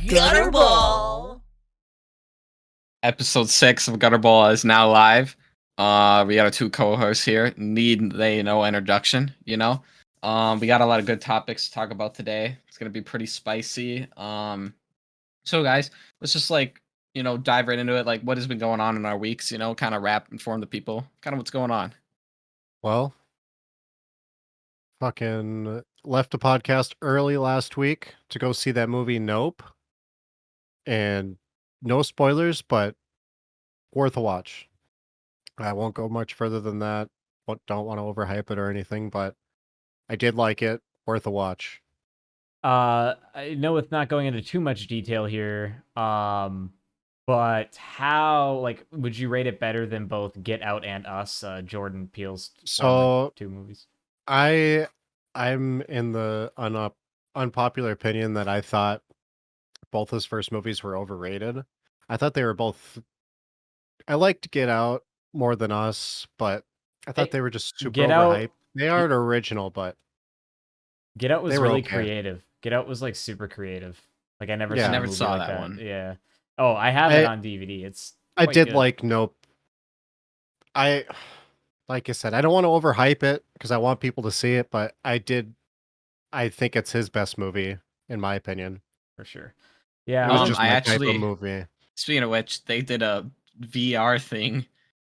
Gutterball! Episode 6 of Gutterball is now live. We got our two co-hosts here. Need they no introduction, you know? We got a lot of good topics to talk about today. It's gonna be pretty spicy. So guys, let's just dive right into it. Like what has been going on in our weeks, kind of inform the people, kind of what's going on. Well, fucking left the podcast early last week to go see that movie Nope. And no spoilers, but worth a watch. I won't go much further than that. Don't want to overhype it or anything, but I did like it. Worth a watch. I know it's not going into too much detail here, but how, would you rate it better than both Get Out and Us, Jordan Peele's two movies? I'm in the unpopular opinion that I thought both his first movies were overrated. I thought they were both. I liked Get Out more than Us, but I thought they were just super overhyped. They aren't original, but Get Out was really creative. Get Out was super creative. I never saw that one. Yeah. Oh, I have it on DVD. I did good. Like Nope. Like I said, I don't want to overhype it because I want people to see it, but I think it's his best movie, in my opinion. For sure. Yeah. It was just my type of movie. Speaking of which, they did a VR thing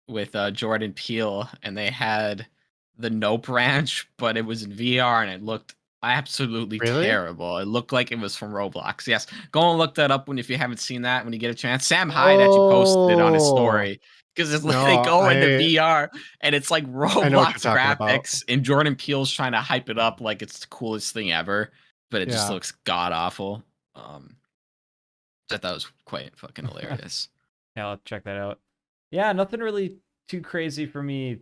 with Jordan Peele, and they had the Nope Ranch, but it was in VR, and it looked absolutely terrible. It looked like it was from Roblox. Yes, go and look that up if you haven't seen that when you get a chance. Sam Hyde actually posted it on his story because they go into VR and it's like Roblox graphics, and Jordan Peele's trying to hype it up like it's the coolest thing ever, but it just looks god awful. I thought it was quite fucking hilarious. Yeah, I'll check that out. Yeah, nothing really too crazy for me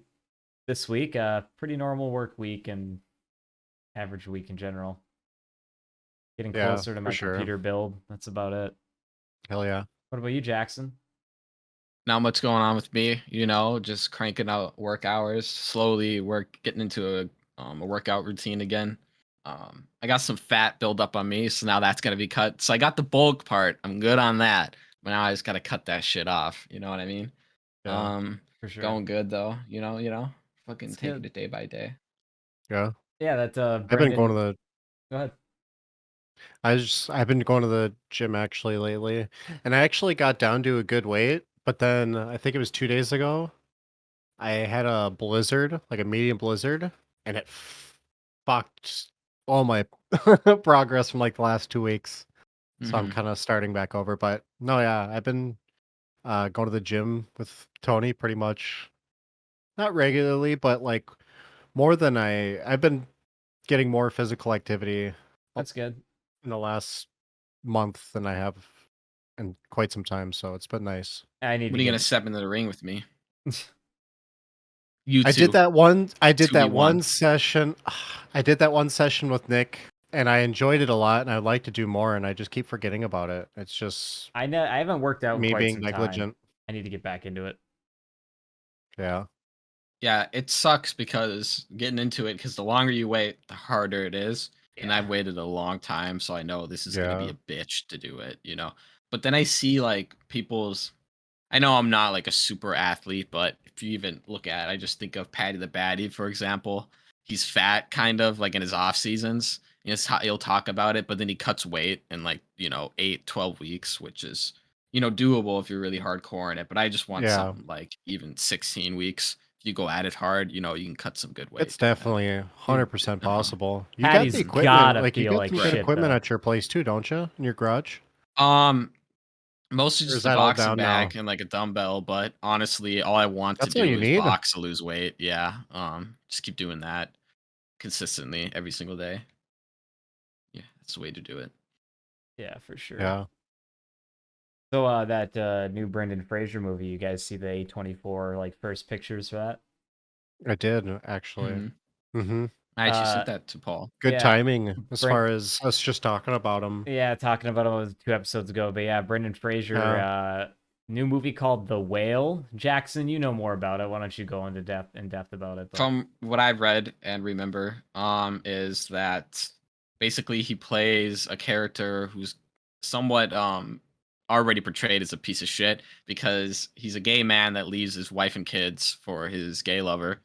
this week. Pretty normal work week and average week in general. Getting closer to my computer build. That's about it. Hell yeah. What about you, Jackson? Not much going on with me, just cranking out work hours, slowly getting into a workout routine again. I got some fat build up on me, so now that's gonna be cut. So I got the bulk part. I'm good on that. But now I just gotta cut that shit off. You know what I mean? Yeah, for sure. Going good though. Fucking taking it day by day. Yeah. Yeah, that I've been going to the Go ahead. I've been going to the gym actually lately, and I actually got down to a good weight, but then I think it was 2 days ago, I had a blizzard, like a medium blizzard, and it fucked all my progress from the last 2 weeks. So I'm kind of starting back over, but no, yeah, I've been going to the gym with Tony pretty much, not regularly, but more than I've been getting more physical activity. That's good. In the last month than I have in quite some time, so it's been nice. When are you gonna step into the ring with me? I did that one session. I did that one session with Nick, and I enjoyed it a lot, and I'd like to do more, and I just keep forgetting about it. It's just I haven't worked out me quite being some negligent. Time. I need to get back into it. Yeah, it sucks because getting into it, because the longer you wait, the harder it is. Yeah. And I've waited a long time, so I know this is gonna be a bitch to do it, But then I see people's. I know I'm not a super athlete, but if you even look at it, I just think of Patty the Batty, for example. He's fat, kind of in his off seasons. He'll talk about it, but then he cuts weight in 8, 12 weeks, which is doable if you're really hardcore in it. But I just want something even 16 weeks. If you go at it hard, you can cut some good weight. It's definitely 100% possible. You Patty's got the equipment, you got some good equipment at your place too, don't you? In your garage? Mostly just a boxing bag and a dumbbell, but honestly, all I want to do is box to lose weight. Yeah. Just keep doing that consistently every single day. Yeah, that's the way to do it. Yeah, for sure. Yeah. So that new Brendan Fraser movie, you guys see the A24 first pictures for that? I did actually. I actually sent that to Paul. Good timing as far as us just talking about him. Yeah, talking about him was 2 episodes ago. But yeah, Brendan Fraser, new movie called The Whale. Jackson, you know more about it. Why don't you go into depth about it? From what I've read and remember, is that basically he plays a character who's somewhat already portrayed as a piece of shit because he's a gay man that leaves his wife and kids for his gay lover.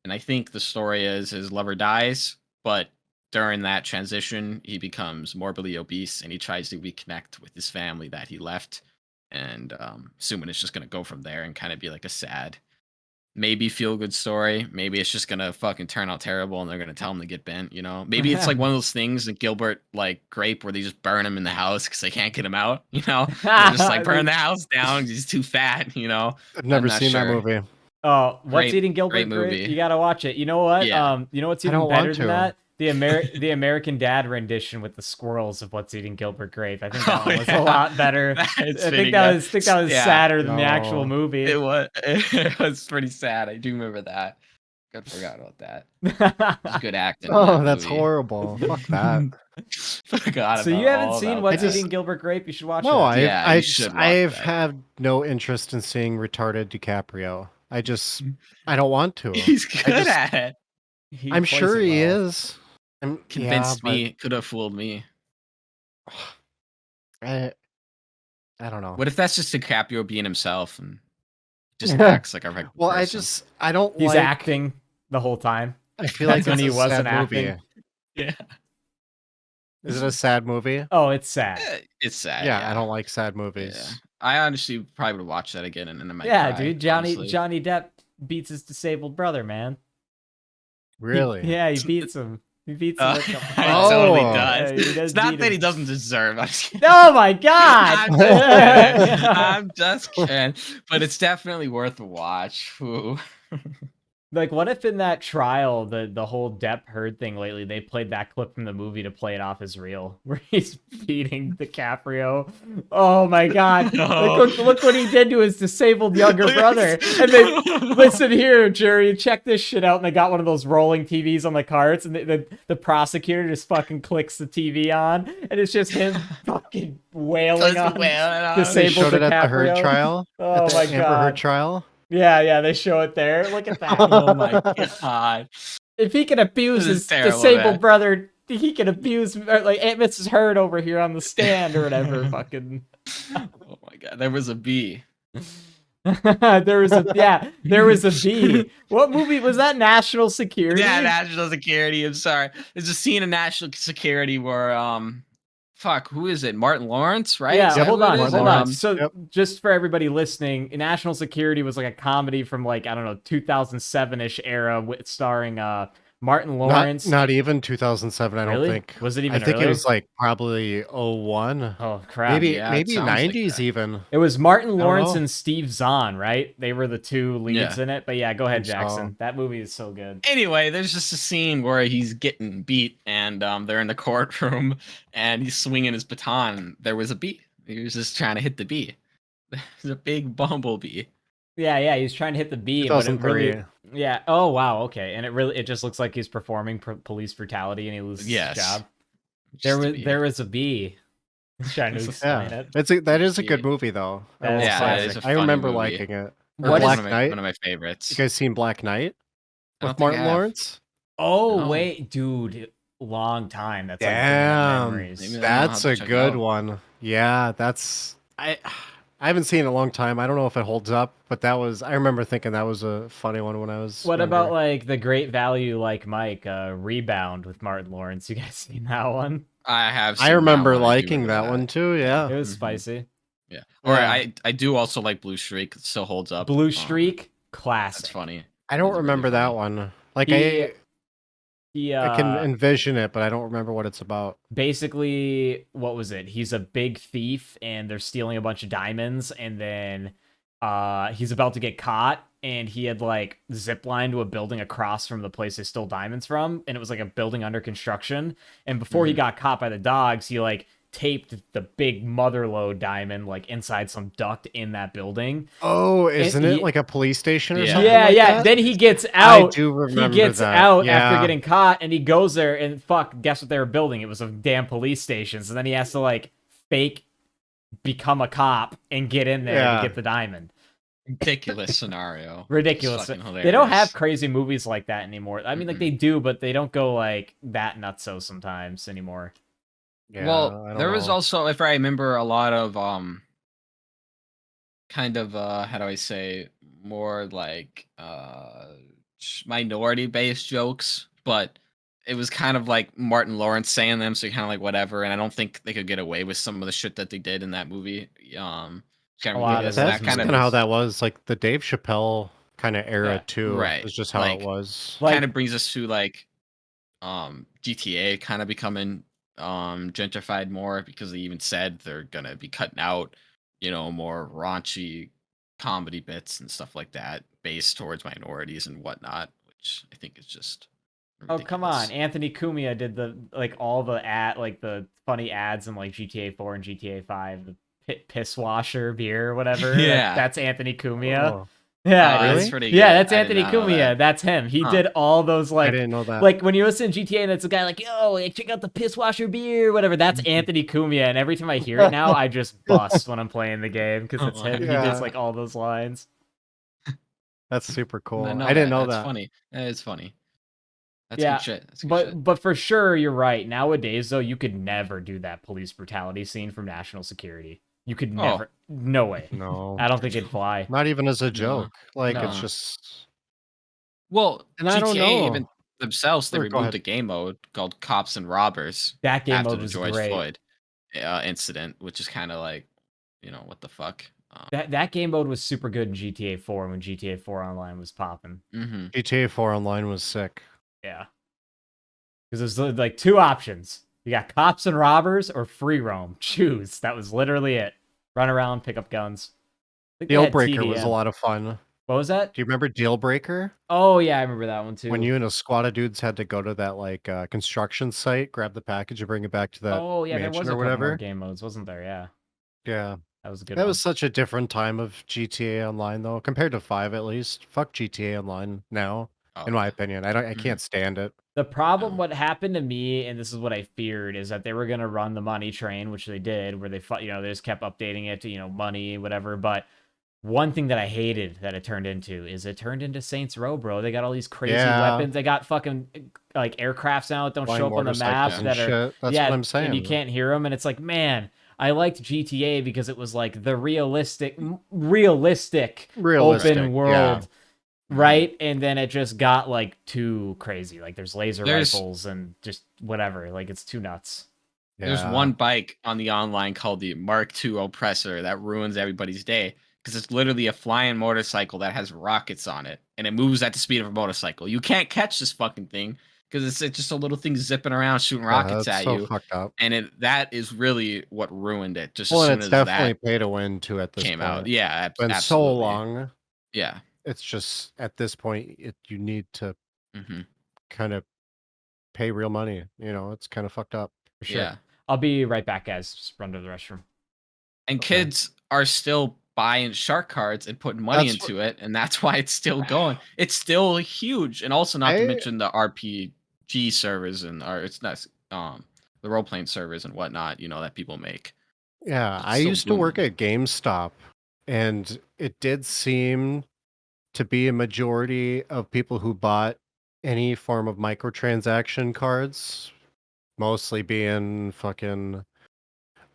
And I think the story is his lover dies, but during that transition, he becomes morbidly obese and he tries to reconnect with his family that he left. And assuming it's just going to go from there and kind of be like a sad, maybe feel good story. Maybe it's just gonna fucking turn out terrible and they're gonna tell him to get bent, you know? Maybe it's like one of those things that Gilbert like Grape where they just burn him in the house because they can't get him out, you know? They're just like burn the house down, he's too fat, you know. I've never seen that movie. Oh, What's Great- Eating Gilbert great Grape? movie. You gotta watch it. You know what? Yeah. You know what's I even don't better want than to. that? The American Dad rendition with the squirrels of What's Eating Gilbert Grape. I think that Oh, one was yeah. a lot better. That's I pretty think that good. was Yeah. sadder than the actual No. movie. It was pretty sad. I do remember that. I forgot about that. It was good acting. in Oh, that that's movie. horrible. Fuck that. Forgot So about you haven't all seen about What's that. Eating Gilbert Grape? You should watch No, it. Yeah, I you just should watch I've that. had no interest in seeing retarded DiCaprio. I don't want to. He's good at it. He I'm plays sure it he well. is. Convinced me. Could have fooled me. I don't know. What if that's just DiCaprio being himself and just acts like a regular Well, person? I don't He's like. acting the whole time. I feel like when it's he a wasn't sad movie. acting. Yeah. Is it a sad movie? Oh, it's sad. It's sad. Yeah, I don't like sad movies. Yeah. I honestly probably would watch that again and I might Yeah, cry, dude. honestly. Johnny Depp beats his disabled brother, man. Really? He beats him. He beats him. With He the- totally Oh. does. Yeah, he does It's not beat that him. he doesn't deserve. I'm just kidding. Oh my god! I'm just kidding. I'm just kidding. But it's definitely worth a watch. Ooh. Like, what if in that trial, the whole Depp Heard thing lately, they played that clip from the movie to play it off as real, where he's beating DiCaprio. Oh my god! No. Like, look what he did to his disabled younger brother. And they listen here, Jerry, check this shit out. And they got one of those rolling TVs on the carts, and the prosecutor just fucking clicks the TV on, and it's just him fucking wailing on They disabled showed it at the Heard DiCaprio. trial. Oh At the my Amber god! Heard trial. Yeah, they show it there. Look at that. Oh my god. If he can abuse This is his terrible, disabled man. brother, he can abuse like Aunt Mrs. Heard over here on the stand or whatever. Fucking. Oh my god. There was a bee. there was a bee. What movie was that? National Security. Yeah, National Security. I'm sorry. There's a scene in National Security where fuck, who is it? Martin Lawrence, right? Yeah, Is that hold who it on, is? hold on. So, Yep. just for everybody listening, National Security was like a comedy from like I don't know 2007ish era, with starring Martin Lawrence. Not even 2007. I don't Really? think. Was it even I think earlier? it was like probably 01. Oh crap! Maybe yeah, it sounds like 90s that. even. It was Martin Lawrence know. and Steve Zahn, right? They were the two leads Yeah. in it. But yeah, go ahead, think so. Jackson. That movie is so good. Anyway, there's just a scene where he's getting beat and they're in the courtroom and he's swinging his baton. There was a bee. He was just trying to hit the bee. There's a big bumblebee. Yeah, he's trying to hit the bee, but it 2003. really, yeah. Oh wow, okay, and it just looks like he's performing police brutality, and he loses Yes. his job. Just a bee. There was a bee. He's trying to explain Yeah, it. that is a good Yeah. movie though. I That will is Yeah, classic. it is a I funny remember movie. liking it. Or What is- Black one Knight. of my favorites. You guys seen Black Knight I don't with think I Martin have. Lawrence? Oh No. wait, dude, long time. That's like Damn, memories. Maybe I'll that's have a to check it good out. one. Yeah, that's I haven't seen it in a long time. I don't know if it holds up, but I remember thinking that was a funny one when I was. What younger. about like the Great Value, like Mike, Rebound with Martin Lawrence? You guys seen that one? I have. I seen remember that one. I do liking remember that one too. Yeah. It was Mhm. spicy. Yeah. Or Yeah. I do also like Blue Streak. It still holds up. Blue Streak, That's classic. funny. I don't It's really remember that funny. one. Like He- I He, can envision it, but I don't remember what it's about. basically, what was it? He's a big thief, and they're stealing a bunch of diamonds, and then he's about to get caught, and he had like ziplined to a building across from the place they stole diamonds from, and it was like a building under construction. And before he got caught by the dogs, he like taped the big motherlode diamond like inside some duct in that building. Oh, isn't he- it like a police station or Yeah. something? Yeah, like yeah. that? Then he gets I out. do remember He gets that. out Yeah. after getting caught, and he goes there, and fuck, guess what they were building? It was a damn police station. So then he has to like fake become a cop and get in there Yeah. to get the diamond. Ridiculous scenario. Ridiculous. Fucking They don't have hilarious. crazy movies like that anymore. I mean, like they do, but they don't go like that nutso sometimes anymore. Yeah, Well, I don't there was know. also, if I remember, a lot of kind of how do I say, more like minority based jokes, but it was kind of like Martin Lawrence saying them, so you're kind of like whatever. And I don't think they could get away with some of the shit that they did in that movie. Kind A of lot of ridiculous. So those that That's kind of kind of how movies. that was. Like the Dave Chappelle kind of era Yeah. too. right, Is just how it like was. kind of Like, brings us to like GTA kind of becoming gentrified more because they even said they're gonna be cutting out, more raunchy comedy bits and stuff like that based towards minorities and whatnot, which I think is just oh, come on. ridiculous. Anthony Cumia did all the like the funny ads in like GTA 4 and GTA 5, the piss washer beer or whatever. Yeah. That's Anthony Cumia. Oh, Yeah, That's really? pretty yeah, good. that's I did Anthony not know that. Cumia. That's him. He Huh. did all those I didn't know that. like when you listen to GTA and it's a guy like, yo, check out the piss washer beer, whatever. That's Anthony Cumia, and every time I hear it now, I just bust when I'm playing the game because it's him. He does Yeah, like all those lines. that's super I cool. know I didn't that. know That's that. funny. That is funny. That's good Yeah, shit. That's good shit. but for sure, you're right. Nowadays, though, you could never do that police brutality scene from National Security. You could Oh, never. No way. No, I don't think it'd fly. not even as a no. joke. Like it's No. No. just, Well, and I don't GTA know. even themselves, they Or go removed ahead. a game mode called Cops and Robbers That game after mode the was George great. Floyd incident, which is kind of like, what the fuck? That game mode was super good in GTA 4 when GTA 4 Online was popping. Mm-hmm. GTA 4 Online was sick. Yeah. Because there's like two options. You got cops and robbers or free roam. Choose. That was literally it. Run around, pick up guns. I think they Deal had Breaker was a TDM. lot of fun. What was that? Do you remember Deal Breaker? Oh yeah, I remember that one When too. you and a squad of dudes had to go to that like construction site, grab the package and bring it back to that Oh yeah, there mansion was a or couple more whatever. game modes, wasn't there? Yeah, Yeah. that was a good That one. was such a different time of GTA Online though, compared to 5 at least. Fuck GTA Online now, Oh in my yeah. opinion. I Mm-hmm. can't stand it. The problem, No. what happened to me, and this is what I feared, is that they were gonna run the money train, which they did, where they just kept updating it to money, whatever. But one thing that I hated that it turned into Saints Row, bro. They got all these crazy Yeah, weapons. They got fucking like aircrafts now that don't flying show up on the map motorcycles Yeah. and that are shit. That's what yeah, I'm and you saying. can't hear them. And it's like, man, I liked GTA because it was like the realistic Realistic, open yeah. world, Mm-hmm. right? And then it just got like too crazy. Like there's laser There's rifles and just whatever. Like it's too nuts. there's Yeah. one bike on the online called the Mark II Oppressor that ruins everybody's day because it's literally a flying motorcycle that has rockets on it and it moves at the speed of a motorcycle. You can't catch this fucking thing because it's just a little thing zipping around shooting rockets That's at so you, fucked up. and that is really what ruined it. Just as Well, and soon it's as definitely that pay to win too at this came out, point. yeah, It's been so absolutely, long. yeah. It's just at this point you need to Hmm. kind of pay real money. It's kind of fucked up. For sure. Yeah. I'll be right back, guys. Just run to the restroom. And Okay. kids are still buying shark cards and putting money That's what into it, and that's why it's still going. It's still huge, and also not to I mention the RPG servers or it's not the role playing servers and whatnot. That people make. yeah, It's I still used to work booming. at GameStop and it did seem to be a majority of people who bought any form of microtransaction cards, mostly being fucking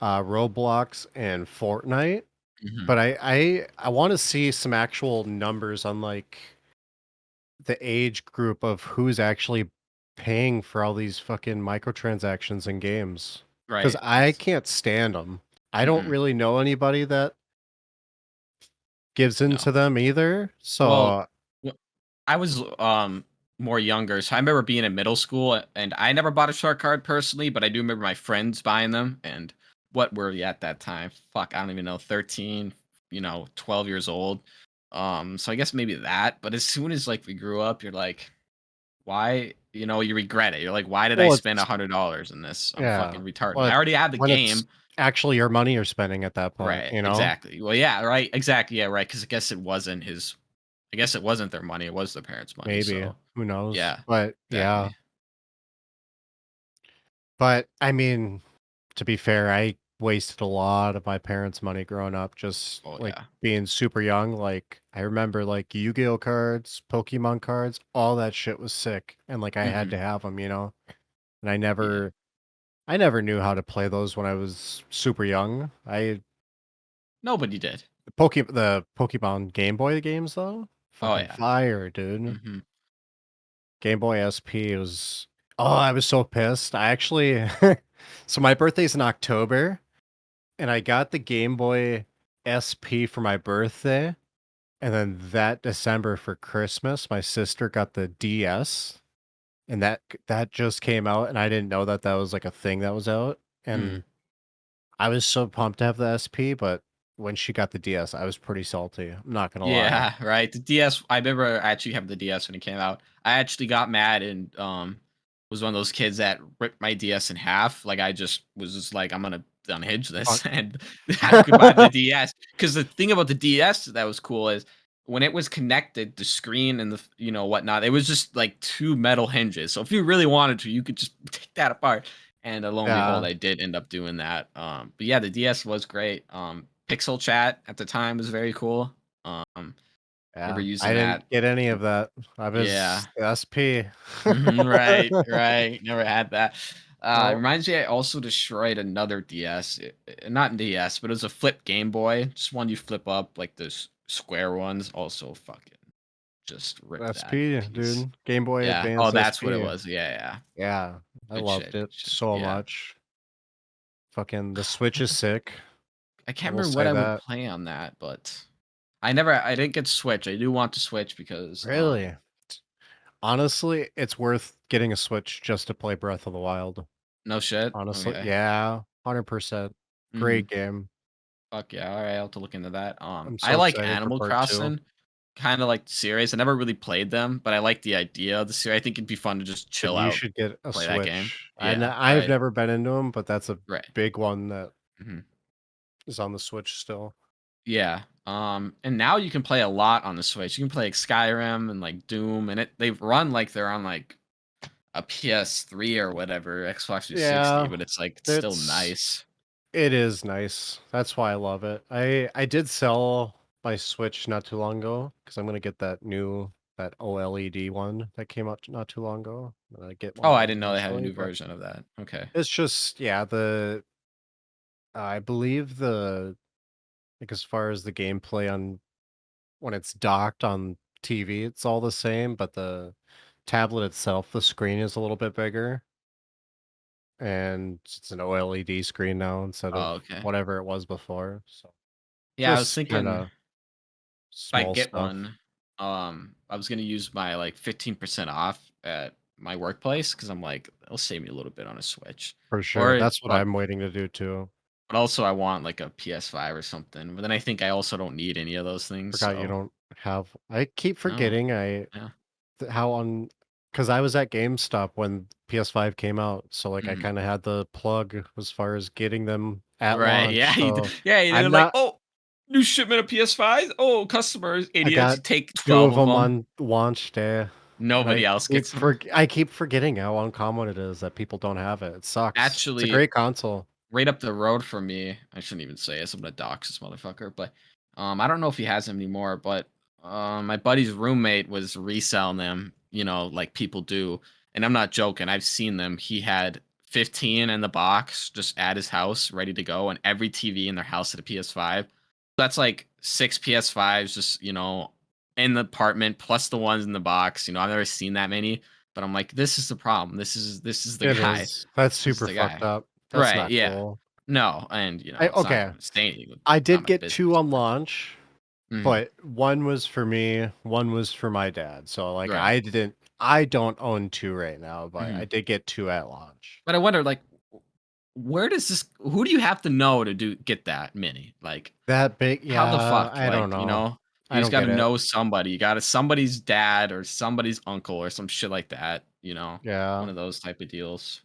Roblox and Fortnite. Hmm. But I want to see some actual numbers on like the age group of who's actually paying for all these fucking microtransactions in games. Because Right. I can't stand them. I don't Hmm. really know anybody that gives No. into them either. Well, So wh- I was more younger, so I remember being in middle school, and I never bought a shark card personally, but I do remember my friends buying them. And what were we at that time? Fuck, I don't even know, 13, 12 years old. So I guess maybe that. But as soon as like we grew up, you're like, why? You regret it. You're like, why did I well, spend it's $100 in this? I'm yeah. fucking retarded. Well, I already have the when it's game. actually your money you're spending at that point, Right, you know? exactly. Well, yeah, right, exactly, yeah, right. Because I guess it wasn't their money, it was their parents' money, Maybe. so, Who knows? yeah, But yeah. exactly. But I mean, to be fair, I wasted a lot of my parents' money growing up, just Oh, like yeah. being super young. Like I remember like Yu-Gi-Oh cards, Pokemon cards, all that shit was sick. And like I had to Mhm. have them, and I Yeah. never I never knew how to play those when I was super young. Nobody did. The Pokemon Game Boy games though, Oh fucking yeah. fire, dude. Hmm. Game Boy SP was. Oh, I was so pissed. I actually. So my birthday's in October, and I got the Game Boy SP for my birthday, and then that December for Christmas, my sister got the DS, and that just came out, and I didn't know that that was like a thing that was out, Mm. and I was so pumped to have the SP, but when she got the DS, I was pretty salty. I'm not gonna lie. Yeah, right. The DS. I remember actually having the DS when it came out. I actually got mad and was one of those kids that ripped my DS in half. Like I just was just like, I'm gonna unhinge Fun- this and have goodbye to the DS. Because the thing about the DS that was cool is when it was connected, the screen and the whatnot, it was just like two metal hinges. So if you really wanted to, you could just take that apart. And lo and behold, Yeah, I did end up doing that. But yeah, the DS was great. Pixel chat at the time was very cool. Remember yeah. I using didn't that. get any of that. I Yeah. was SP. Right, right. Never had that. It No, reminds me, I also destroyed another DS. Not DS, but it was a flip Game Boy. Just one you flip up, like those square ones. Also, fucking just rip that SP, piece. dude. Game Boy Yeah. Oh, Advance that's what it SP. was. Yeah, yeah. Yeah, I Good loved shit. it Good shit. so Yeah. much. Fucking the Switch is sick. I I can't will remember what say I would that. play on that, but I didn't get Switch. I do want to Switch because Really? Honestly, it's worth getting a Switch just to play Breath of the Wild. no shit. Honestly, Okay. yeah, 100%. Mm. Great game. Fuck yeah, alright, I'll have to look into that. I'm I so like excited for Animal part 2. Crossing, kinda like the series. I never really played them, but I like the idea of the series. I think it'd be fun to just Then chill you out, should get a play that game. Switch. Yeah, I've right, never been into them, but that's a right. big one that Mhm. is on the Switch still. Yeah, and now you can play a lot on the Switch. You can play, like, Skyrim and, like, Doom, and they've run like they're on, like, a PS3 or whatever, Xbox 360, Yeah, but it's, like, it's still it's nice. it is nice. That's why I love it. I did sell my Switch not too long ago because I'm gonna get that OLED one that came out not too long ago. I get one Oh, of I those didn't know they had a eventually, new but version of that. Okay. it's just yeah, the I believe like as far as the gameplay on when it's docked on TV, it's all the same, but the tablet itself, the screen is a little bit bigger, and it's an OLED screen now instead of Oh, okay. whatever it was before. So Yeah, I was just kind thinking of if I small get stuff one, I was gonna use my like 15% off at my workplace because I'm like, it'll save me a little bit on a Switch. for sure. Or That's what I'm waiting to do too. but also I want like a PS5 or something. But then I think I also don't need any of those things. Forgot you So don't have. I keep no, forgetting yeah. how on because I was at GameStop when PS5 came out, so like I Mhm. kind of had the plug as far as getting them at Right. Yeah. launch. So Yeah. They're I'm like, not. oh, new shipment of PS5s. Oh, customers, I idiots. got You take 2 12 of of them them. on launch day, and Nobody else gets them. I keep forgetting how uncommon it is that people don't have it. It sucks. It's a Actually, great console. right up the road from me. I shouldn't even say this. I'm gonna dox this motherfucker. But I don't know if he has them anymore. But my buddy's roommate was reselling them. You know, like people do. And I'm not joking. I've seen them. He had 15 in the box just at his house, ready to go, and every TV in their house had a PS5. That's like 6 PS5s, just in the apartment, plus the ones in the box. I've never seen that many. But I'm like, this is the problem. This is the It guy. is. That's This is super the fucked guy. up. That's Right, not yeah. cool. No, and, it's not Okay. gonna say anything I not did my get 2 business, on but launch, mhm, but one was for me, one was for my dad. So, like, right, I don't own 2 right now, but I mhm. did get 2 at launch. But I wonder, like, where does this who do you have to know to get that many? Like, That big how the yeah, fuck? I don't Like, know. you I just don't gotta get it. know somebody. You gotta somebody's dad or somebody's uncle or some shit like that, Yeah, one of those type of deals.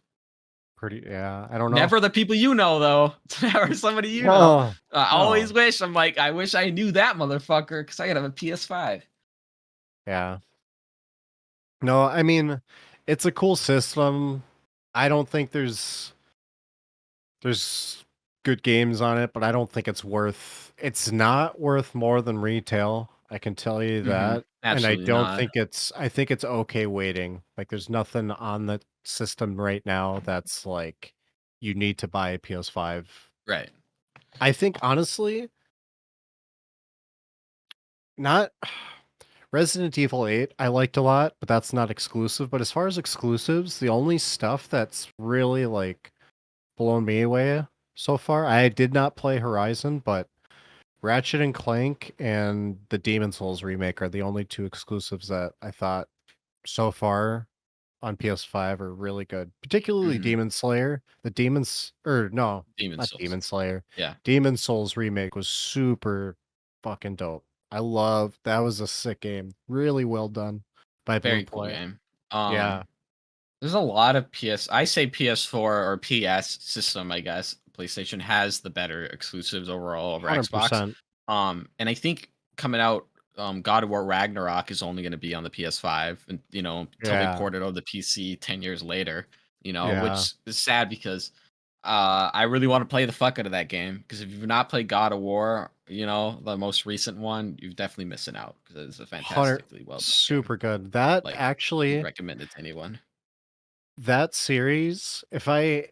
yeah, I don't know. Never the people you know, though. It's never somebody you know. No, I always no. wish I'm like, I wish I knew that motherfucker because I gotta have a PS5. Yeah. No, I mean, it's a cool system. I don't think there's good games on it, but I don't think it's not worth more than retail. I can tell you Mhm. that. And Absolutely not. I think it's okay waiting. Like there's nothing on the system right now that's like you need to buy a PS5. Right. I think honestly, not Resident Evil 8 I liked a lot, but that's not exclusive. But as far as exclusives, the only stuff that's really like blown me away so far, I did not play Horizon, but Ratchet and Clank and the Demon Souls remake are the only two exclusives that I thought so far on PS5 are really good. Particularly Demon Slayer. The Demons or no, Demon not Souls. Demon Slayer. Yeah. Demon Souls remake was super fucking dope. I love that was a sick game. Really well done by people Very who cool play it. game. Yeah. There's a lot of I say PS4 or PS system, I guess. PlayStation has the better exclusives overall over Xbox. 100%. And I think coming out, God of War Ragnarok is only going to be on the PS5, and until they Yeah. port it over the PC 10 years later. Yeah. Which is sad because I really want to play the fuck out of that game. Because if you've not played God of War, the most recent one, you're definitely missing out because it's a fantastically well done game. Super good. That Like, actually recommend it to anyone. that series, if I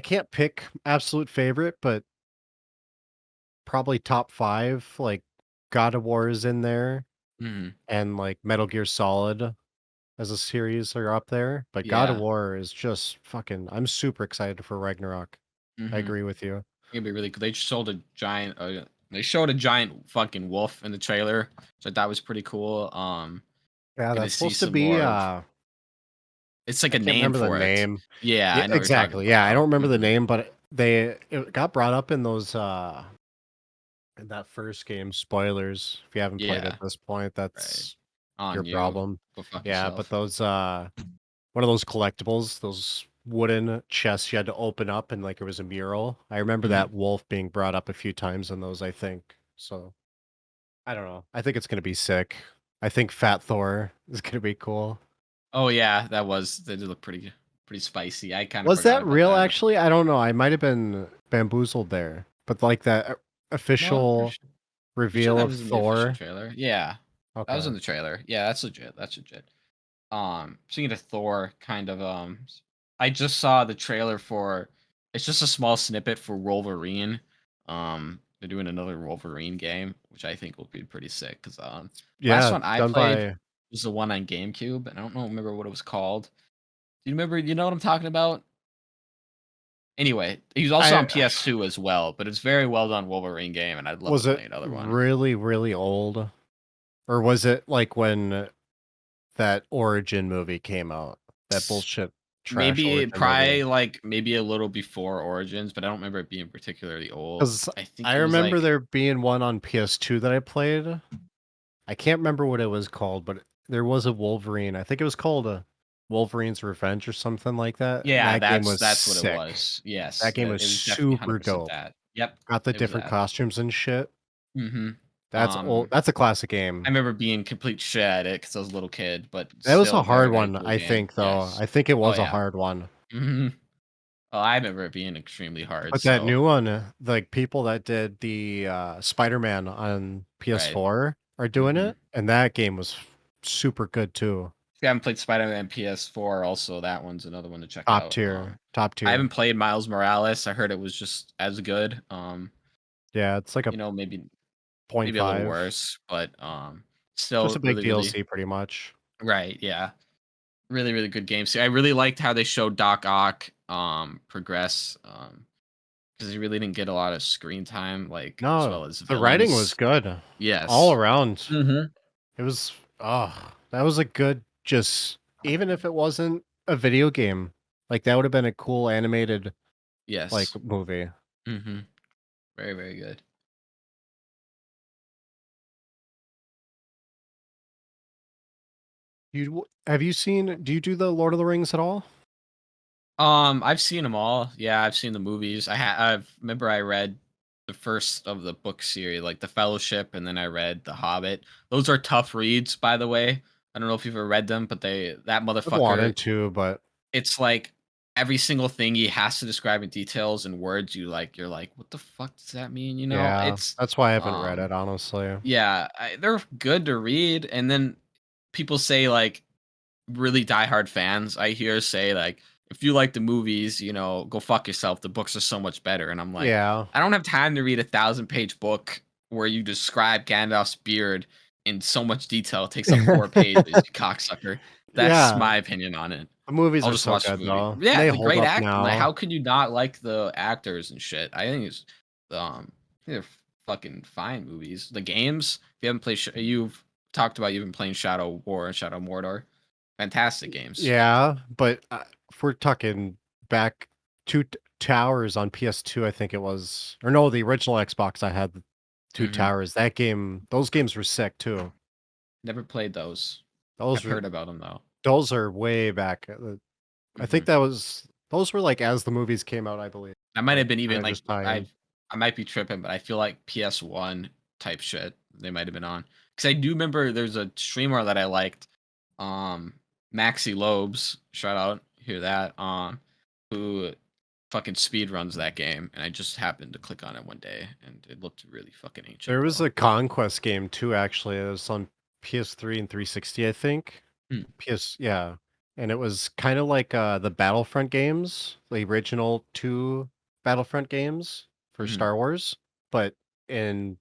can't pick absolute favorite, but probably top 5, like God of War is in there and like Metal Gear Solid as a series are up there, but God of Yeah. War is just fucking I'm super excited for Ragnarok. I agree with you. It'd be really cool. They showed a giant. They showed a giant fucking wolf in the trailer, which I thought was pretty cool. Yeah, Gonna that's see supposed to some be more. It's like I a can't name remember the for it. name. Yeah, Yeah, I know what you're talking exactly. Yeah, I about. don't remember the name, but it got brought up in those in that first game. Spoilers. If you haven't played Yeah, at this point, right. that's your On you. problem. Go fuck Yeah, but yourself. those one of those collectibles, those wooden chests you had to open up and like it was a mural. I remember that wolf being brought up a few times in those, I think. So I don't know. I think it's gonna be sick. I think Fat Thor is gonna be cool. Oh yeah, they did look pretty spicy. I kind of Was forgot that about real that. actually? I don't know. I might have been bamboozled there. But like that No, official pretty sure reveal that of was in the official Thor. trailer. Yeah, that was Okay. in the trailer. Yeah, that's legit. That's legit. Speaking of Thor, kind of I just saw the trailer for it's just a small snippet for Wolverine. They're doing another Wolverine game, which I think will be pretty sick because last Yeah, one I done played by was the one on GameCube, and I don't remember what it was called. Do you remember, you know what I'm talking about? Anyway, he was also on I PS2 as well, but it's very well done Wolverine game, and I'd love to was play it another one. really, really old? Or was it like when that Origin movie came out? That bullshit trash Maybe Origin movie. probably like maybe a little before Origins, but I don't remember it being particularly old. 'Cause I think I it was remember like there being one on PS2 that I played. I can't remember what it was called, but there was a Wolverine. I think it was called a Wolverine's Revenge or something like that. And yeah, that game was that's what it sick. was. Yes, That game that was it was definitely super 100% dope. that. Yep, Got the it was different that. costumes and shit. Mhm. That's old. That's a classic I game. remember being complete shit at it because I was a little kid, but That was still a very, hard very one, cool I game. think, though. Yes. I think it Oh was a yeah. hard one. Mhm. Oh, I remember it being extremely hard. But that So new one, like people that did the Spider-Man on right. PS4 are doing Mhm. it, and that game was super good too. If you haven't played Spider-Man PS4, also that one's another one to check Top out. tier. Top I haven't tier. played Miles Morales. I heard it was just as good. Yeah, it's like a Maybe a little 0.5. worse, but Just still a big really, really DLC pretty much. right. Yeah, really, really good game. See, I really liked how they showed Doc Ock progress. Because he really didn't get a lot of screen time, like as No, well as the writing was villains. good all Yes. around. Mm-hmm. It was that was a good just even if it wasn't a video game, like that would have been a cool animated like Yes. movie. Mm-hmm. Very, very good. Have you seen do you do the Lord of the Rings at all? I've seen them all. Yeah, I've seen the movies. I've remember I read the first of the book series, like the Fellowship, and then I read The Hobbit. Those are tough reads, by the way. I don't know if you've ever read them, but that I've motherfucker, wanted to, but it's like every single thing he has to describe in details and words you're like, what the fuck does that mean? yeah, It's that's why I haven't read um it, honestly. yeah, they're good to read, and then people say like really diehard fans I hear say like if you like the movies, go fuck yourself. The books are so much better. And I'm like, Yeah. I don't have time to read a 1,000-page book where you describe Gandalf's beard in so much detail. It takes up 4 pages, you cocksucker. That's Yeah. my opinion on it. The movies I'll are just so watch the good movie. though. And Yeah, they the hold great up acting. Like, now. how could you not like the actors and shit? I think they're fucking fine movies. The games, if you haven't played, you've talked about you've been playing Shadow War and Shadow Mordor. Fantastic games. Yeah, but if we're talking back Towers on PS2, I think it was, or no, the original Xbox I had, Two Towers. Those games were sick too. Never played those. Those I've were heard about them though. those are way back. I think those were like as the movies came out, I believe. I might Like, have been even kinda like just tie in. I might be tripping, but I feel like PS1 type shit they might have been on. Because I do remember there's a streamer that I liked, Maxi Lobes, shout out, hear that, who fucking speed runs that game, and I just happened to click on it one day, and it looked really fucking ancient. There was though. a Conquest game too, actually. It was on PS3 and 360, I think. Hmm. Yeah. And it was kind of like the Battlefront games, the original 2 Battlefront games for Mhm. Star Wars, but in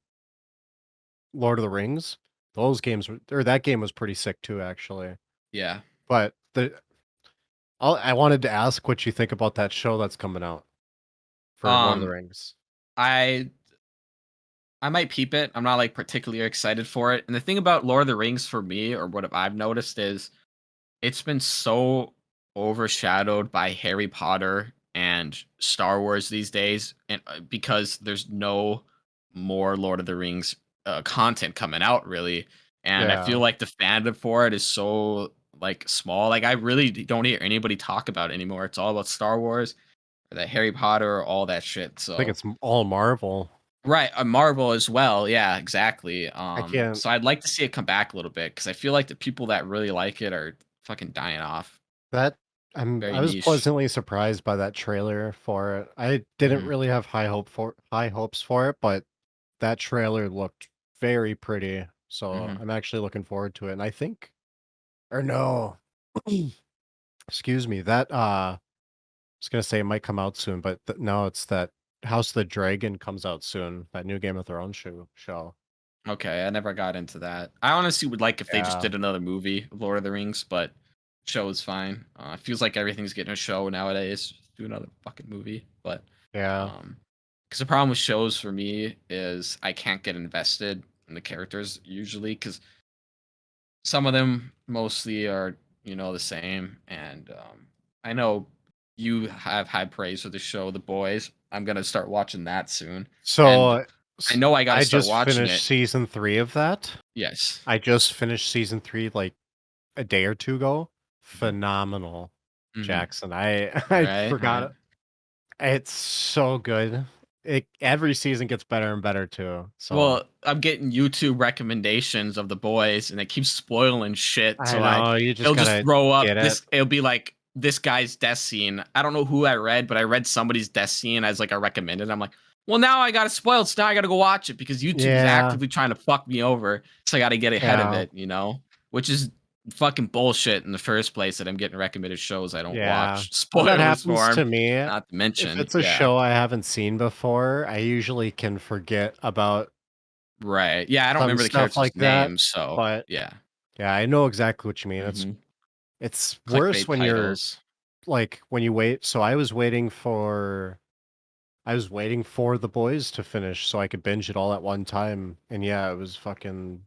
Lord of the Rings. Those games or that game was pretty sick too, actually. Yeah. But I wanted to ask what you think about that show that's coming out for Lord of the Rings. I might peep it. I'm not like particularly excited for it. And the thing about Lord of the Rings for me, or what I've noticed, is it's been so overshadowed by Harry Potter and Star Wars these days, and because there's no more Lord of the Rings content coming out really, and I feel Yeah. like the fandom for it is so like small. Like I really don't hear anybody talk about it anymore. It's all about Star Wars, or that Harry Potter, or all that shit. I think So it's all Marvel. right, a Marvel as well. Yeah, exactly. I can't So I'd like to see it come back a little bit because I feel like the people that really like it are fucking dying off. that Very I was niche. pleasantly surprised by that trailer for it. I didn't Mhm, really have high hopes for it, but that trailer looked very pretty. So mhm. I'm actually looking forward to it. And I think, or no, excuse me, that I was gonna say it might come out soon, but no, it's that House of the Dragon comes out soon. That new Game of Thrones show. Okay, I never got into that. I honestly would like if they just Yeah, did another movie of Lord of the Rings, but show is fine. It feels like everything's getting a show nowadays. Just do another fucking movie, but yeah. um, because the problem with shows for me is I can't get invested in the characters usually because some of them mostly are the same, and I know you have high praise for the show The Boys. I'm gonna start watching that soon, and So I know I gotta I start just watching finished it. season 3 of that. Yes. I just finished season 3 like a day or two ago. Mhm. Phenomenal, Mhm. Jackson. I I Right, forgot right. it. It's so good. Every season gets better and better too. So Well, I'm getting YouTube recommendations of The Boys, and they keep spoiling shit, I so know you just it'll just gotta throw up get it. it'll be like, this guy's death scene. I don't know who I read, but I read somebody's death scene as, like, a recommended. I'm like, "Well, now I got it spoiled, so now I gotta go watch it because YouTube is Yeah, actively trying to fuck me over, so I gotta get ahead of yeah, it," which is fucking bullshit in the first place that I'm getting recommended shows I don't yeah. watch When that spoilers happens for 'em, to me, not to if mention it's a yeah. show I haven't seen before, I usually can forget about Right. Yeah, I don't some remember the stuff characters' like that. names, so But yeah. yeah, I know exactly what you mean. Mhm. It's worse Clickbait when you're titles. like when you wait. So I was waiting for The Boys to finish so I could binge it all at one time. And yeah, it was fucking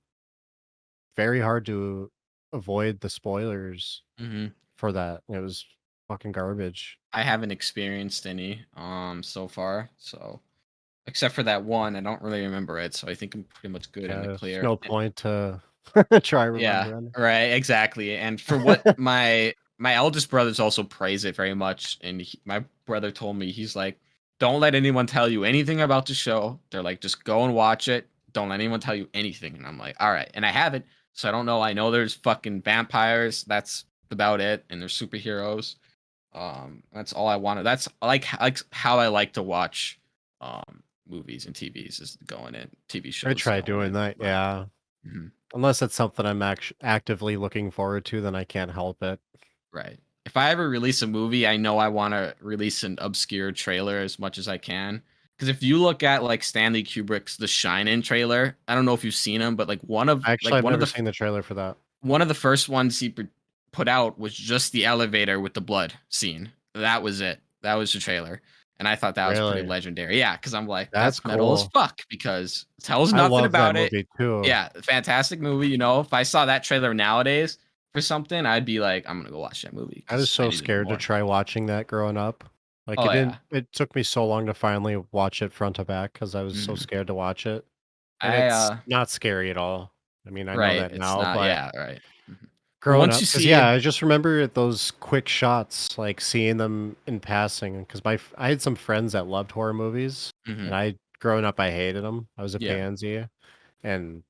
very hard to avoid the spoilers Mhm. for that. It was fucking garbage. I haven't experienced any, so far, so except for that one, I don't really remember it, so I think I'm pretty much good in the There's clear. no And point to try yeah, remembering. right, exactly, and for what my eldest brothers also praise it very much, and my brother told me, he's like, "Don't let anyone tell you anything about the show." They're like, "Just go and watch it. Don't let anyone tell you anything." And I'm like, "Alright," and I haven't, so I don't know. I know there's fucking vampires, that's about it, and there's superheroes. That's all I wanted. That's like how I like to watch movies and TVs is going in TV I shows try going doing in. that, Right. yeah. Mhm. Unless it's something I'm actively looking forward to, then I can't help it. Right. if I ever release a movie, I know I want to release an obscure trailer as much as I can. Because if you look at like Stanley Kubrick's The Shining trailer, I don't know if you've seen him, but like Actually, I've never seen the trailer for that. one of the first ones he put out was just the elevator with the blood scene. That was it. That was the trailer. And I thought that was pretty Really? legendary. Yeah, because I'm like, That's that's metal as cool. fuck because it tells I nothing love that about it. movie too. Yeah, fantastic movie. You know, if I saw that trailer nowadays for something, I'd be like, I'm gonna go watch that movie. I was 'cause so need to know scared to more. try watching that growing up. Like Oh it didn't. yeah. It took me so long to finally watch it front to back because I was so Mhm. scared to watch it. And I it's not scary at all. I mean, I know right. that It's now, not. but Yeah. Right. Mhm. But growing once up, you because yeah, see, I just remember those quick shots, like seeing them in passing. Because I had some friends that loved horror movies, and mhm, growing up, I hated them. I was a yeah, pansy, and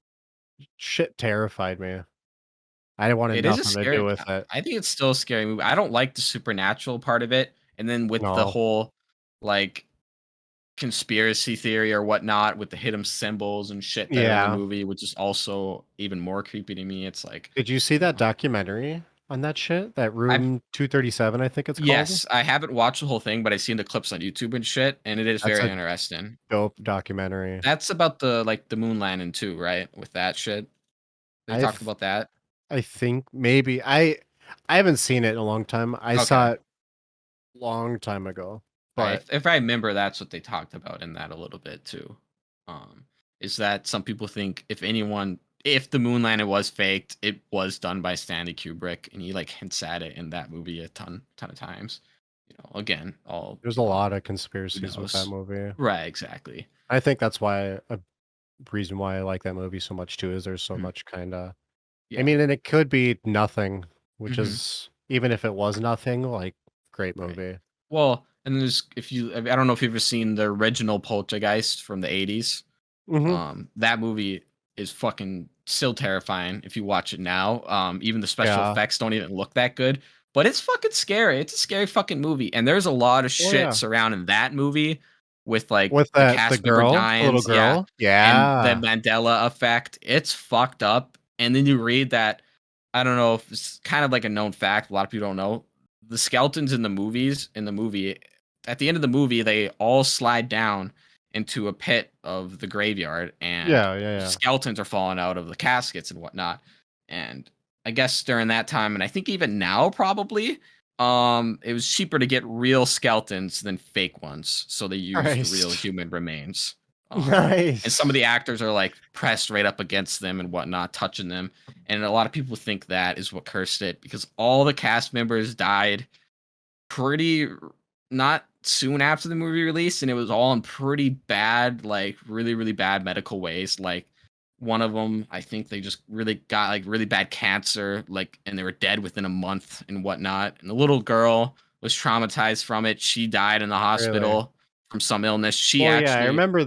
shit terrified me. I wanted it is a nothing to do scary. with it. I think it's still a scary movie. I don't like the supernatural part of it, and then with the No. whole like conspiracy theory or whatnot with the hidden symbols and shit that are in the Yeah. movie, which is also even more creepy to me. It's like, Did you see you that know, documentary on that shit? That I've Room 237, I think it's called? yes, I haven't watched the whole thing, but I've seen the clips on YouTube and shit, and it is That's very a interesting. dope documentary. That's about the like the moon landing too, right? With that shit, they I talked th about that. I think maybe I haven't seen it in a long time. I Okay. saw it long time ago, I but if I remember, that's what they talked about in that a little bit too. Um, is that some people think if the moon landing was faked, it was done by Stanley Kubrick, and he like hints at it in that movie a ton of times. You know, again, all there's a lot of who conspiracies with that knows, movie. right? Exactly. I think that's why a reason why I like that movie so much too is there's so Mhm. much kinda I Yeah. mean, and it could be nothing, which Hmm. is even if it was nothing, like, great Right. movie. Well, and there's if you I don't know if you've ever seen the original Poltergeist from the 80s. Mhm. That movie is fucking still terrifying if you watch it now. Even the special Yeah. effects don't even look that good, but it's fucking scary. It's a scary fucking movie, and there's a lot of Oh, shit yeah. surrounding that movie with like With the the cast member girl, the little dyings, yeah, girl? and the Yeah. Mandela Effect. It's fucked up. And then you read that I don't know if it's kind of like a known fact. A lot of people don't know the skeletons in the movie. At the end of the movie, they all slide down into a pit of the graveyard, and Yeah, yeah, yeah. skeletons are falling out of the caskets and whatnot. And I guess during that time, and I think even now, probably, it was cheaper to get real skeletons than fake ones, so they used real Christ. human remains. And some of Nice. the actors are like pressed right up against them and whatnot, touching them. And a lot of people think that is what cursed it because all the cast members died pretty not soon after the movie release, and it was all in pretty bad, like really, really bad medical ways. Like one of them, I think they just really got like really bad cancer, like, and they were dead within a month and whatnot. And the little girl was traumatized from it. She died in the Really? hospital from some illness. She Well, yeah, I actually, remember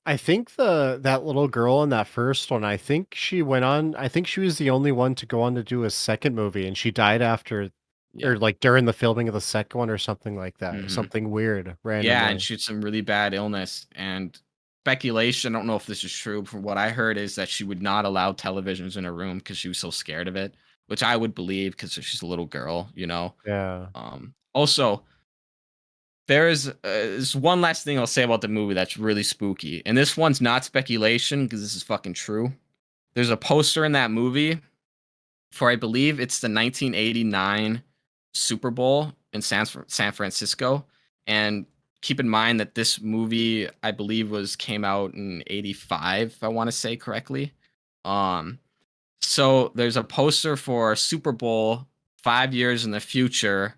I think that little girl in that first one, I think she was the only one to go on to do a second movie, and she died after yeah. or, like, during the filming of the second one or something like that, Hmm. something weird, Yeah, and randomly. she had some really bad illness and speculation. I don't know if this is true. From what I heard, is that she would not allow televisions in her room because she was so scared of it, which I would believe because she's a little girl, you know. Yeah. Also, there's one last thing I'll say about the movie that's really spooky, and this one's not speculation because this is fucking true. There's a poster in that movie for I believe it's the 1989 Super Bowl in San Francisco. And keep in mind that this movie I believe was came out in 85 if I want to say correctly. Um so there's a poster for Super Bowl 5 years in the future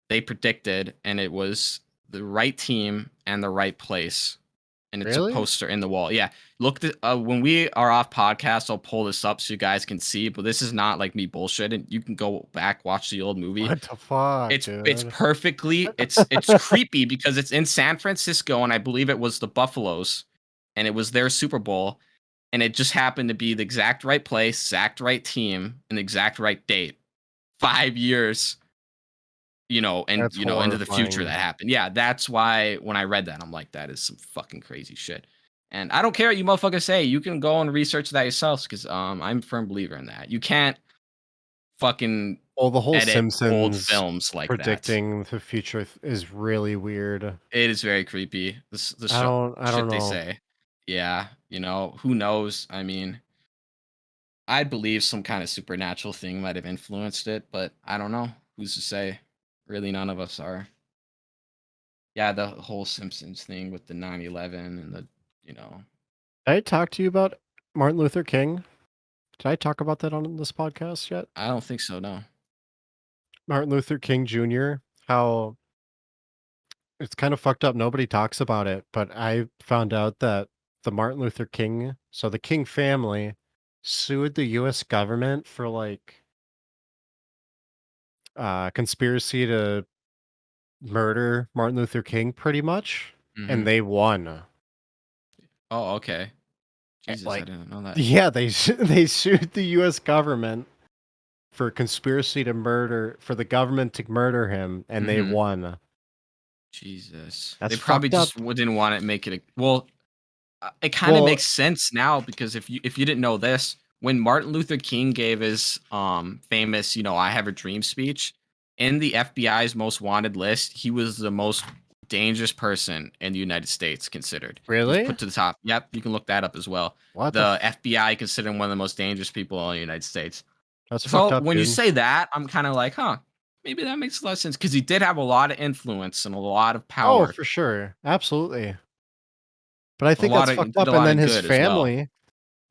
they predicted, and it was the right team and the right place, and it's a Really? poster in the wall. Yeah, when we are off podcast, I'll pull this up so you guys can see. But this is not like me bullshitting. You can go back watch the old movie. What the fuck, It's dude? perfectly. It's creepy because it's in San Francisco, and I believe it was the Buffaloes, and it was their Super Bowl, and it just happened to be the exact right place, exact right team, and the exact right date. 5 years, and That's into the future that horrifying. happened. Yeah, that's why when I read that, I'm like, that is some fucking crazy shit. And I don't care what you motherfuckers say. You can go and research that yourselves because I'm a firm believer in that. You can't fucking the whole edit old Simpsons films like that. predicting the future is really weird. It is very creepy. The I don't shit they know. say. Yeah, who knows? I mean, I believe some kind of supernatural thing might have influenced it, but I don't know. Who's to say? Really, none of us are. Yeah, the whole Simpsons thing with the 9/11 and you know, Did I talk to you about Martin Luther King? Did I talk about that on this podcast yet? I don't think so. No. Martin Luther King Jr., how it's kind of fucked up. Nobody talks about it, but I found out that the Martin Luther King, so the King family, sued the US government for like conspiracy to murder Martin Luther King pretty much, Hmm. and they won. Oh, okay. Jesus, I Like didn't know that. yeah, they sued the US government for conspiracy to murder for the government to murder him, and they Hmm. won. Jesus, That's they probably fucked up. just didn't want to make it. Well, it kind of Well, makes sense now because if you didn't know this, when Martin Luther King gave his famous "I Have a Dream" speech in the FBI's most wanted list, he was the most dangerous person in the United States considered. He was really? put to the top. Yep, you can look that up as well. What the The FBI considered him one of the most dangerous people in the United States. That's fucked So up, when you dude. say that, I'm kind of like, huh, maybe that makes a lot of sense because he did have a lot of influence and a lot of Oh, power, for sure. Absolutely. But I a think lot that's of fucked did a up, and lot then of good as well.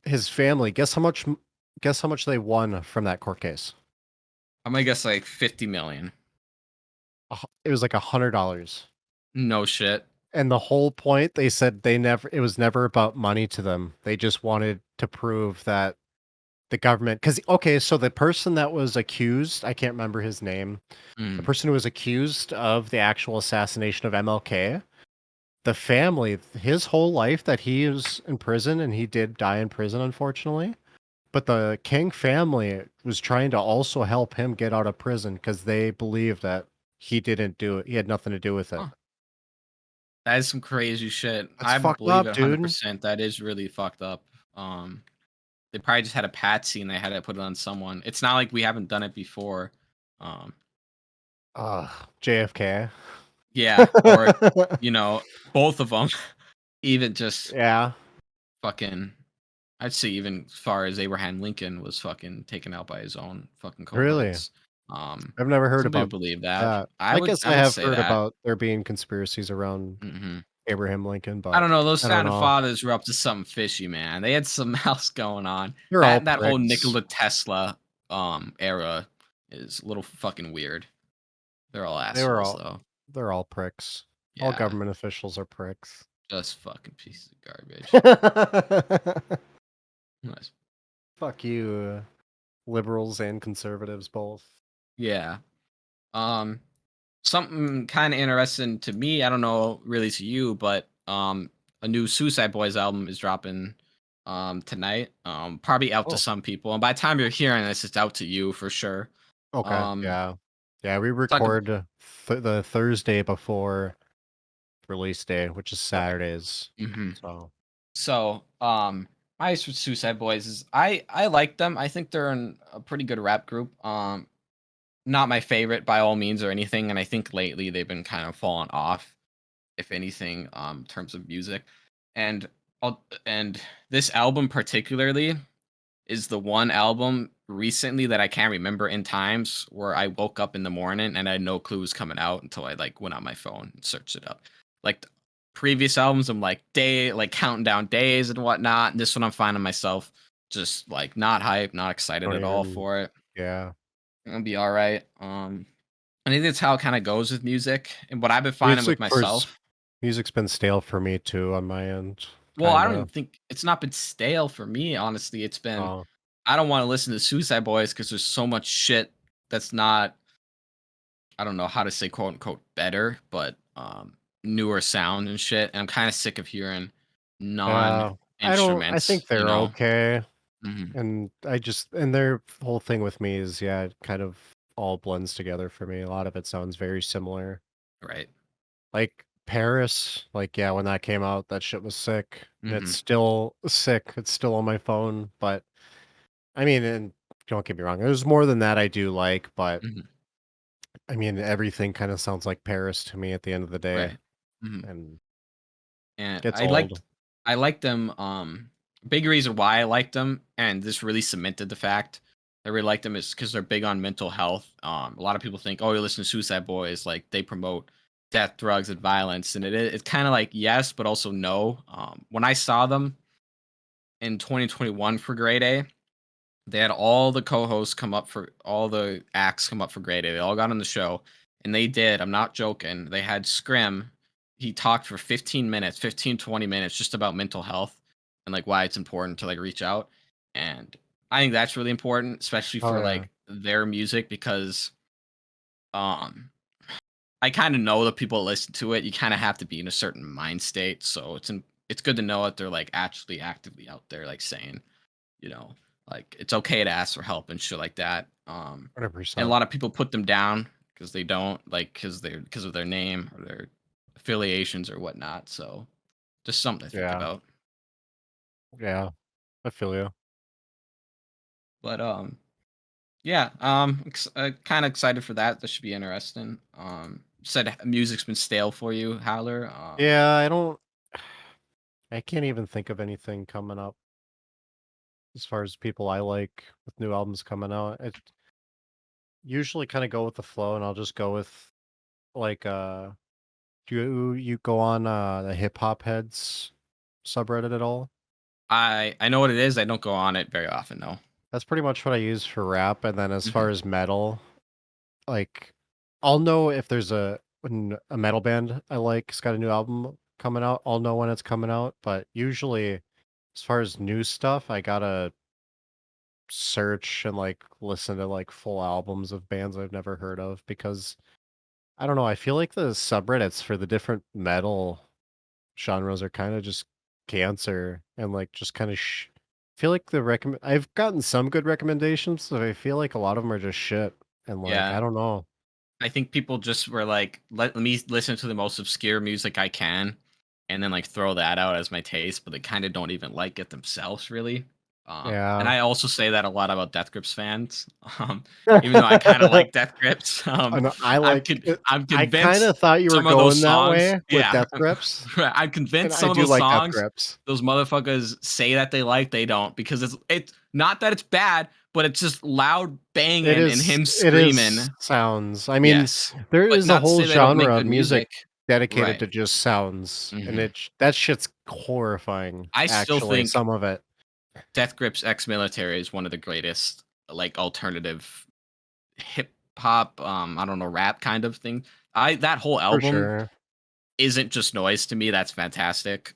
his family, guess how much they won from that court case? I'm gonna guess like 50 million. It was like $100. No shit. And the whole point, they said it was never about money to them. They just wanted to prove that the government, because okay, so the person that was accused, I can't remember his name, the Mm. person who was accused of the actual assassination of MLK, the family, his whole life that he was in prison, and he did die in prison, unfortunately. But the King family was trying to also help him get out of prison because they believe that he didn't do it. He had nothing to do with it. Huh. That is some crazy shit. That's I fucked believe up, it dude. 100%. That is really fucked up. They probably just had a patsy and they had to put it on someone. It's not like we haven't done it before. Um, Ugh, JFK. yeah, or both of them. Even just Yeah, fucking, I'd say even as far as Abraham Lincoln was fucking taken out by his own fucking really. cohorts. I've never heard Some people about believe that. that. I I would guess I I would have say heard that. about there being conspiracies around Hmm. Abraham Lincoln, I but don't know. Those I don't founding know. fathers were up to something fishy, man. They had something else going on. They're all That whole pricks. Nikola Tesla era is a little fucking weird. They're all They were assholes all though. they're all pricks. All Yeah, government officials are pricks. just fucking pieces of garbage. Nice. Fuck you, liberals and conservatives both. Yeah. Um, Something kind of interesting to me. I don't know really to you, but a new Suicideboys album is dropping tonight. Probably out to Oh, some people, and by the time you're hearing this, it's out to you for sure. okay, Um, yeah, yeah. We talk. record the Thursday before release day, which is Right. Saturdays. Hmm. So So, my issue with Suicide Boys is I like them. I think they're a pretty good rap group. Not my favorite by all means or anything, and I think lately they've been kind of falling off, if anything, in terms of music. And and this album particularly is the one album recently that I can't remember in times where I woke up in the morning and I had no clue was coming out until I like went on my phone and searched it up. Like the previous albums, I'm like counting down days and whatnot. And this one I'm finding myself just like not hyped, not excited don't at all even. for it. Yeah, It'll be all right. I think that's how it kind of goes with music. And what I've been finding with music for myself. music's been stale for me too on my end. Well, I don't Kinda. even think it's not been stale for me, honestly. It's been Oh, I don't want to listen to Suicide Boys because there's so much shit that's not I don't know how to say quote unquote better, but newer sound and shit. And I'm kind of sick of hearing non yeah. I instruments, think they're okay. Hmm. And and their whole thing with me is, yeah, it kind of all blends together for me. A lot of it sounds very similar. Right. Like Paris, like yeah, when that came out, that shit was sick. And it's Hmm. still sick. It's still on my phone, but I mean, and don't get me wrong. There's more than that I do like, but Mhm. I mean, everything kind of sounds like Paris to me at the end of the day, Right. Mhm. and And gets old. I liked them. Big reason why I liked them, and this really cemented the fact I really liked them is because they're big on mental health. A lot of people think, oh, you listen to Suicide Boys, like they promote death, drugs, and violence, and it's kind of like yes, but also no. When I saw them in 2021 for Grade A, they had all the co-hosts come up for all the acts come up for grade A. They all got on the show, and they did. I'm not joking. They had Scrim. He talked for 15 minutes, 15, 20 minutes just about mental health and like why it's important to like reach out. And I think that's really important, especially Oh for yeah. like their music because um I kind of know the people that listen to it. You kind of have to be in a certain mind state. So it's good to know that they're like actually actively out there like saying you know, like it's okay to ask for help and shit like that. And a 100%. lot of people put them down because they don't like because of their name or their affiliations or whatnot. So just something to think Yeah. about. Yeah. I feel you. But yeah, kind of excited for that. That should be interesting. Said music's been stale for you, Howler. Yeah, I can't even think of anything coming up as far as people I like with new albums coming out. I usually kind of go with the flow, and I'll just go with like do you go on the hip hop heads subreddit at all? I know what it is. I don't go on it very often though. That's pretty much what I use for rap, and then as far Hmm. as metal, like I'll know if there's when a metal band I like has got a new album coming out. I'll know when it's coming out, but usually as far as new stuff, I gotta search and like listen to like full albums of bands I've never heard of because I don't know, I feel like the subreddits for the different metal genres are kind of just cancer and like just kind of feel like I've gotten some good recommendations, but I feel like a lot of them are just shit and like I Yeah, don't know. I think people just were like, let me listen to the most obscure music I can, and then like throw that out as my taste, but they kind of don't even like it themselves, really. And Yeah. I also say that a lot about Death Grips fans. Um, Even though I kind of like Death Grips, And I like it. I'm I kind convinced of thought you were some of those going that songs, way with yeah, Death Grips, I'm and convinced I some of do those like Death songs Grips. those motherfuckers say that they like, they don't because it's not that it's bad, but it's just loud banging and him It is screaming. sounds. I mean, Yes, there but is a not to whole say they don't make genre of good music music. dedicated Right. to just sounds, and Mhm. that shit's horrifying, I still actually, think some of it. Death Grips Ex-Military is one of the greatest, like, alternative hip hop, I don't know, rap kind of thing. I That whole For album sure. isn't just noise to me, that's fantastic.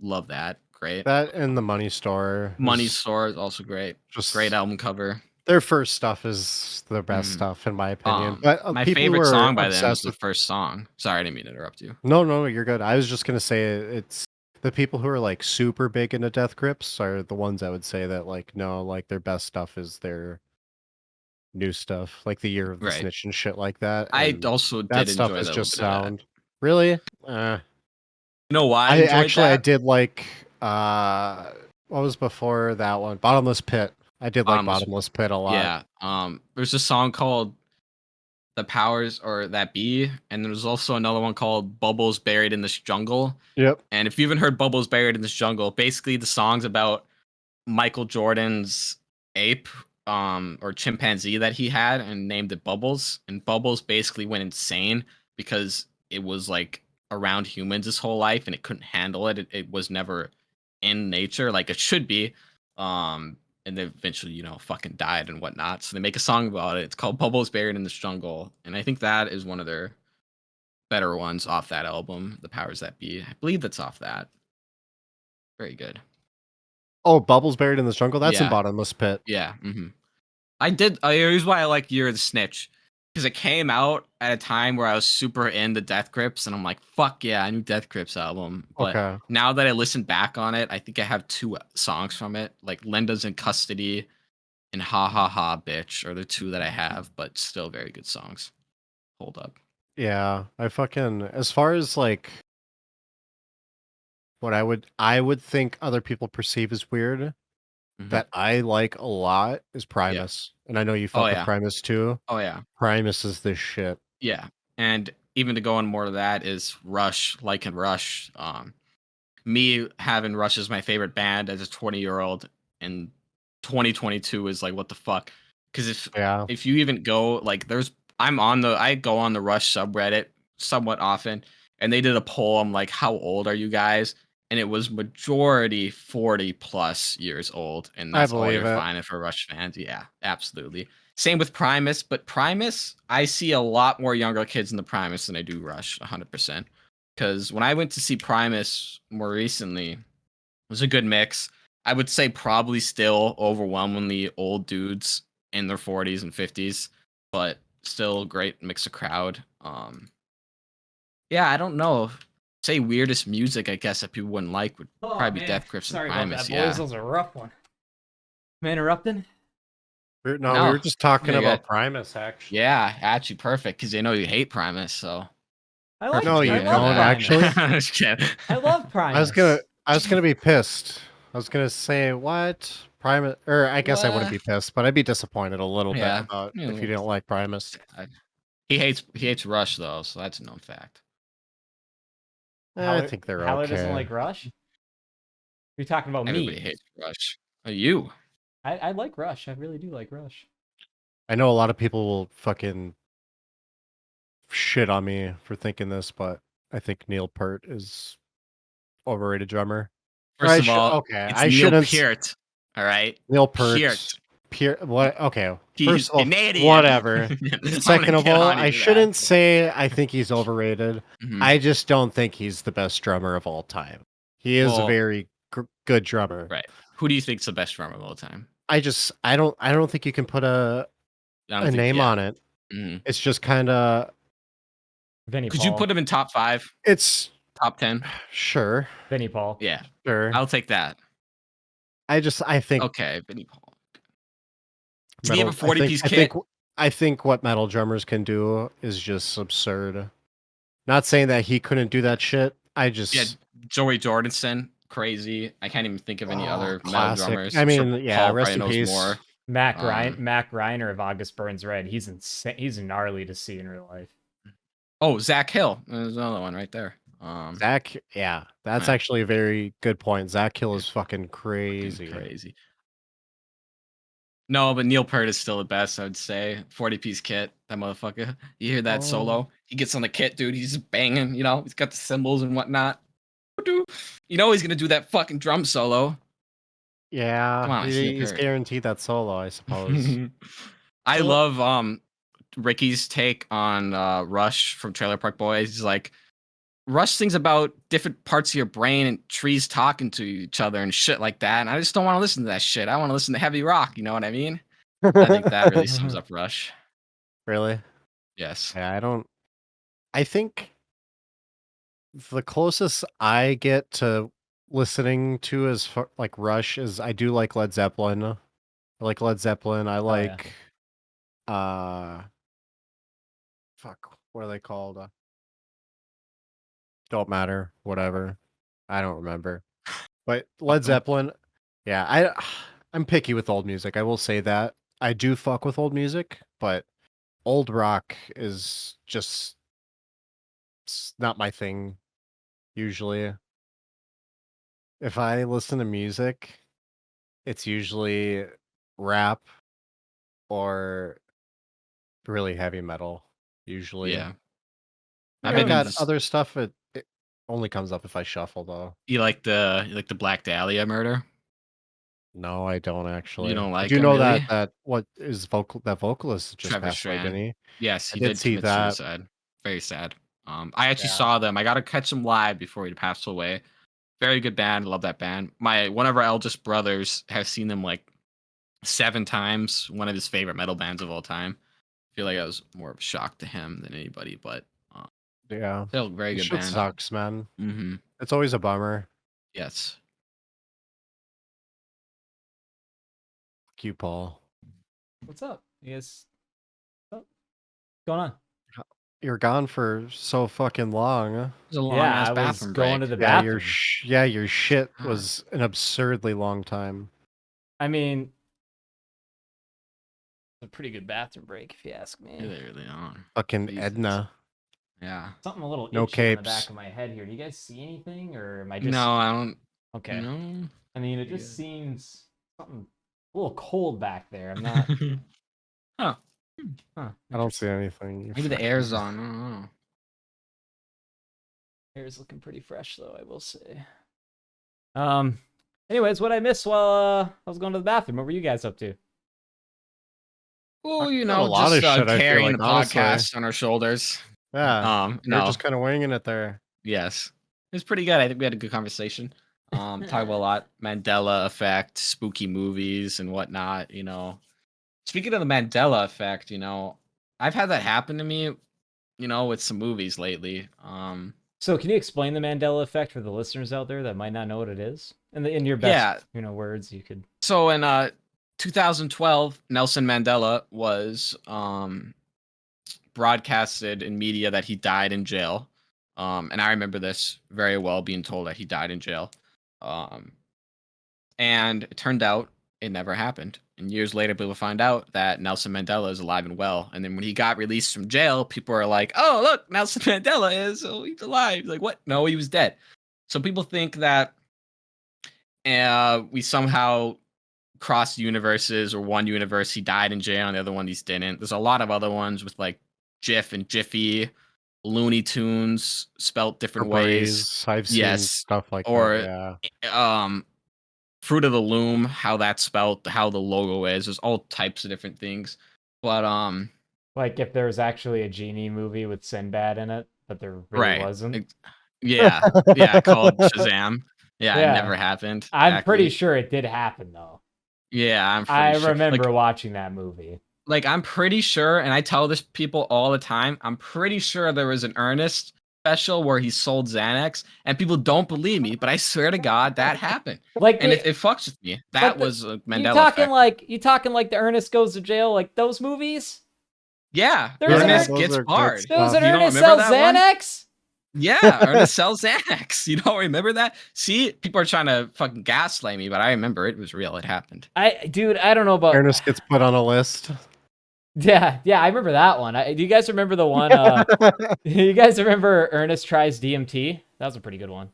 Love that, great. That and The Money Store Money is Store is also great. Great just album cover. their first stuff is the best Mhm. stuff, in my opinion, but, My people who favorite are song by them is obsessed the with first song. Sorry, I didn't mean to interrupt you. No, no, you're good. I was just gonna say it's the people who are, like, super big into Death Grips are the ones I would say that, like, no, like, their best stuff is their new stuff, like The Year of the Right. Snitch and shit like that, I and also that did stuff enjoy a is little just bit of that. sound. Really? You know why I enjoyed I that? did like, what was before that one? Bottomless Pit. I did like Bottomless. Bottomless Pit a lot. Yeah, there's a song called "The Powers" or "That Be," and there's also another one called "Bubbles Buried in This Jungle." Yep. And if you haven't heard "Bubbles Buried in This Jungle," basically the song's about Michael Jordan's ape, or chimpanzee that he had and named it Bubbles. And Bubbles basically went insane because it was like around humans his whole life and it couldn't handle it. It was never in nature like it should be. Um, and then eventually, fucking died and whatnot. So they make a song about it. It's called Bubbles Buried in This Jungle. And I think that is one of their better ones off that album, The Powers That Be. I believe that's off that. Very good. Oh, Bubbles Buried in the Jungle? That's in Yeah. Bottomless Pit. Yeah. Here's why I like Year of the Snitch. Because it came out at a time where I was super into Death Grips, and I'm like, fuck yeah, a new Death Grips album. But Okay. now that I listen back on it, I think I have two songs from it. Like Linda's in Custody and Ha Ha Ha Bitch are the two that I have, but still very good songs. Hold up. Yeah, as far as, like, what I would think other people perceive as weird, that I like a lot is Yeah. Primus, and I know you Oh fuck with yeah. Primus too. Oh yeah. Primus is the shit. Yeah. And even to go on more to that is Rush, and Rush. Me having Rush as my favorite band as a 20-year-old in 2022 is like what the fuck? Because Yeah. if you even go like I go on the Rush subreddit somewhat often, and they did a poll. I'm like, how old are you guys? And it was majority 40 plus years old, and I that's all believe you're it. finding for Rush fans. Yeah, absolutely. Same with Primus, but Primus, I see a lot more younger kids in the Primus than I do Rush, 100%. Because when I went to see Primus more recently, it was a good mix. I would say probably still overwhelmingly old dudes in their 40s and 50s, but still great mix of crowd. Yeah, I don't know. Say weirdest music, I guess, that people wouldn't like would Oh probably be man, Death Grips and sorry about Primus. that, boys. Yeah. That was a rough one. Am I interrupting? We No, were just talking you're about good. Primus, actually. Yeah, actually perfect because they know you hate Primus, so I like. No, perfect. you I to love don't, Primus. actually. Just kidding. I love I was Primus. gonna be pissed. I was gonna say what Primus, or I guess I wouldn't What? be pissed, but I'd be disappointed a little bit Yeah. about Yeah, if you didn't like Primus. sad. He hates Rush though, so that's a known fact. I think they're Howler doesn't okay. like Rush. You're talking about Everybody me. hates Rush. You. I like Rush. I really do like Rush. I know a lot of people will fucking shit on me for thinking this, but I think Neil Peart is overrated drummer. First of all, Okay, it's I Neil shouldn't. Peart. All right, Neil Peart. Peart. What? Okay. He's First of all, Canadian. whatever. I'm Second gonna of get all, on you I for shouldn't that. say I think he's overrated. Mhm. I just don't think he's the best drummer of all time. He is a Well, very good drummer. right. Who do you think's the best drummer of all time? I don't think you can put a I don't think. name Yeah. on it. Mhm. It's just kind of Vinnie Could Paul. you put him in top 5, it's top 10? sure. Vinnie Paul? Yeah, Sure. I'll take that. I think Okay, Vinnie Paul. Did he have a metal 40-piece kit? I think what metal drummers can do is just absurd. Not saying that he couldn't do that shit. I Yeah, just Joey Jordison, crazy. I can't even think of any other metal classic. drummers. I I'm sure mean, yeah, Paul rest probably in knows peace. more. Mac Reiner of August Burns Red. He's insane. He's gnarly to see in real life. Oh, Zach Hill. There's another one right there. Zach, yeah, that's Yeah. actually a very good point. Zach Hill is fucking crazy. Crazy. No, but Neil Peart is still the best, I would say. 40-piece kit, that motherfucker. You hear that solo? He gets on the kit, dude. He's just banging, you know? He's got the cymbals and whatnot. You know he's going to do that fucking drum solo. Yeah, Come on, it's Neil he's Peart. guaranteed that solo, I suppose. I love Ricky's take on Rush from Trailer Park Boys. He's like, Rush sings about different parts of your brain and trees talking to each other and shit like that. And I just don't want to listen to that shit. I want to listen to heavy rock. You know what I mean? I think that really sums up Rush. Really? Yes. Yeah, I think the closest I get to listening to as far, like Rush is I do like Led Zeppelin. I like Led Zeppelin. I like fuck, what are they called? Don't matter, whatever. I don't remember. But Led Zeppelin, yeah, I'm picky with old music. I will say that. I do fuck with old music, but old rock is just it's not my thing usually. If I listen to music, it's usually rap or really heavy metal usually. Yeah. I've got other stuff. It only comes up if I shuffle though. You like the Black Dahlia murder? No, I don't actually. You don't I like do him, know really? that what is that vocalist just Trevor passed away, didn't Strand. he? Yes, I he did did see commit that. suicide. Very sad. I actually Yeah. saw them. I got to catch them live before he passed away. Very good band. Love that band. One of our eldest brothers has seen them like 7 times. One of his favorite metal bands of all time. I feel like that was more of a shock to him than anybody, but Yeah. still very good Shit band. sucks, man. Mm-hmm. It's always a bummer. Yes. Fuck you, Paul. What's up? You guys, what's going on? You're gone for so fucking long. It was a long Yeah, ass I was bathroom going break. to the Yeah, bathroom. your shit was an absurdly long time. I mean, it's a pretty good bathroom break, if you ask me. Yeah, they really are. Fucking Jesus. Edna. Yeah. Something a little No itchy on the back capes. of my head here. Do you guys see anything, or am I just? No, I don't. Okay. No. I mean, it Yeah. just seems something a little cold back there. I'm not. Huh. Huh. I don't see anything. Maybe the air's on. I don't know. Hair's looking pretty fresh, though, I will say. Anyways, what I missed while I was going to the bathroom. What were you guys up to? Oh, I've done a lot just of shit, I feel carrying like, the honestly. podcast on our shoulders. Yeah. You're No. just kind of winging it there. Yes. It was pretty good. I think we had a good conversation. Talk about a lot. Mandela Effect, spooky movies and whatnot, Speaking of the Mandela Effect, I've had that happen to me, with some movies lately. So, can you explain the Mandela Effect for the listeners out there that might not know what it is? In your best, words, you could. So in 2012, Nelson Mandela was broadcasted in media that he died in jail. And I remember this very well, being told that he died in jail. And it turned out it never happened. And years later, people find out that Nelson Mandela is alive and well. And then when he got released from jail, people are like, "Oh, look, Nelson Mandela he's alive." Like, what? No, he was dead. So people think that we somehow crossed universes, or one universe he died in jail and the other one he didn't. There's a lot of other ones with like Jif and Jiffy, Looney Tunes spelt different ways. I've seen stuff like that. Yeah. Fruit of the Loom, how that's spelt, how the logo is. There's all types of different things. But like if there was actually a genie movie with Sinbad in it, but there really wasn't. Yeah, called Shazam. Yeah, it never happened. I'm pretty sure it did happen though. Yeah, I'm pretty sure. I remember watching that movie. Like, I'm pretty sure, and I tell this people all the time, I'm pretty sure there was an Ernest special where he sold Xanax, and people don't believe me, but I swear to God that happened. And it fucks with me. That was a Mandela Effect. You talking like the Ernest Goes to Jail, like those movies? Yeah, Ernest gets hard. There was an Ernest sells Xanax? Yeah, Ernest sells Xanax. You don't remember that? See, people are trying to fucking gaslight me, but I remember it was real. It happened. Dude, I don't know about... Ernest gets put on a list. Yeah, I remember that one. Do you guys remember the one? You guys remember Ernest Tries DMT? That was a pretty good one.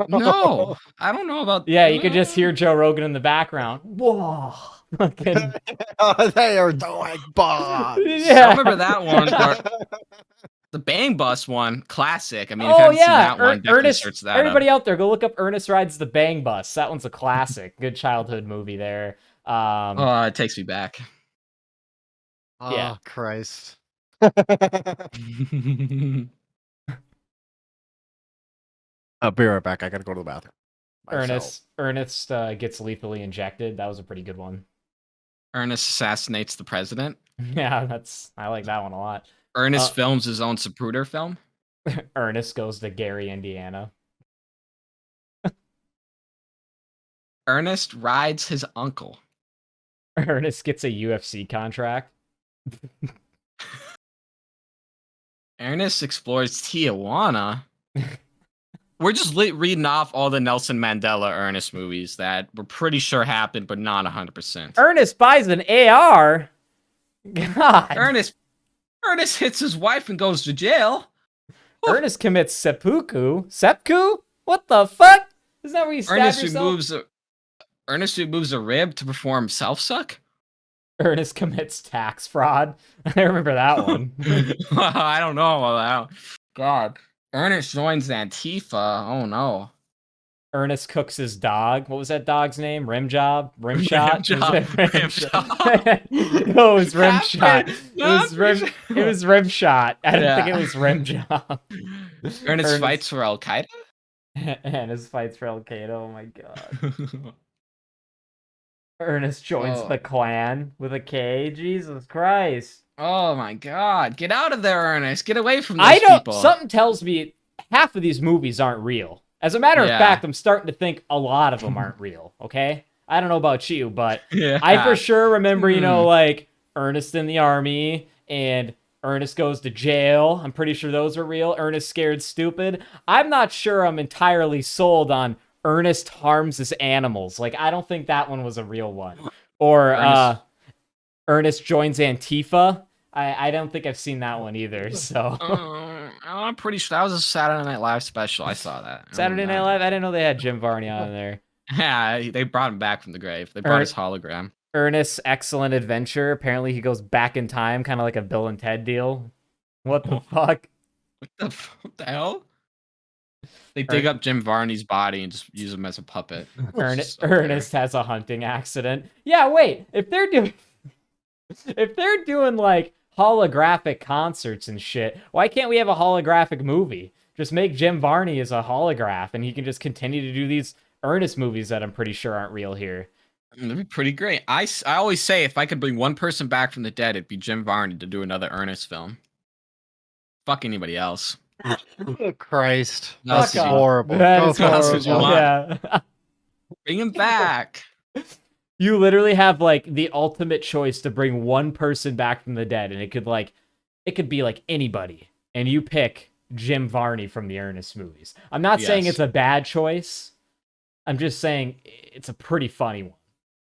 No, I don't know about. Yeah, you could just hear Joe Rogan in the background. Whoa. They are doing bombs. Yeah. I remember that one. The Bang Bus one, classic. I mean, if you haven't seen that one, Ernest, search that everybody up. out there, go look up Ernest Rides the Bang Bus. That one's a classic. Good childhood movie there. It takes me back. Oh, Christ. I'll be right back. I gotta go to the bathroom. Ernest gets lethally injected. That was a pretty good one. Ernest assassinates the president. Yeah, I like that one a lot. Ernest films his own Zapruder film. Ernest goes to Gary, Indiana. Ernest rides his uncle. Ernest gets a UFC contract. Ernest explores Tijuana. We're just reading off all the Nelson Mandela Ernest movies that we're pretty sure happened, but not 100%. Ernest buys an AR. God. Ernest hits his wife and goes to jail. Ernest commits seppuku. Seppuku? What the fuck? Isn't that where you stab yourself? Ernest removes a rib to perform self-suck? Ernest commits tax fraud. I remember that one. I don't know about that. God. Ernest joins Antifa. Oh, no. Ernest cooks his dog. What was that dog's name? Rimjob? Rimshot? Rimshot. No, it was Rimshot. It was Rimshot. I didn't think it was Rimjob. Ernest fights for Al-Qaeda? Ernest fights for Al-Qaeda. Oh, my God. Ernest joins the Klan with a K. Jesus Christ. Oh my God. Get out of there, Ernest. Get away from those people. Something tells me half of these movies aren't real. As a matter of fact, I'm starting to think a lot of them aren't real, okay? I don't know about you, but I for sure remember, like Ernest in the Army and Ernest Goes to Jail. I'm pretty sure those are real. Ernest Scared Stupid. I'm not sure I'm entirely sold on Ernest harms his animals. Like, I don't think that one was a real one. Or Ernest joins Antifa. I don't think I've seen that one either. So I'm pretty sure that was a Saturday Night Live special. I saw that. Saturday Night Live. I didn't know they had Jim Varney on there. Yeah, they brought him back from the grave. They brought his hologram. Ernest's Excellent Adventure. Apparently, he goes back in time, kind of like a Bill and Ted deal. What the fuck? What the hell? They dig up Jim Varney's body and just use him as a puppet. Ernest has a hunting accident. Yeah, wait. If they're doing like holographic concerts and shit, why can't we have a holographic movie? Just make Jim Varney as a holograph, and he can just continue to do these Ernest movies that I'm pretty sure aren't real here. That'd be pretty great. I always say if I could bring one person back from the dead, it'd be Jim Varney to do another Ernest film. Fuck anybody else. Oh, Christ. That's horrible. That is horrible. Yeah. Bring him back. You literally have like the ultimate choice to bring one person back from the dead, and it could be like anybody, and you pick Jim Varney from the Ernest movies. I'm not saying it's a bad choice. I'm just saying it's a pretty funny one.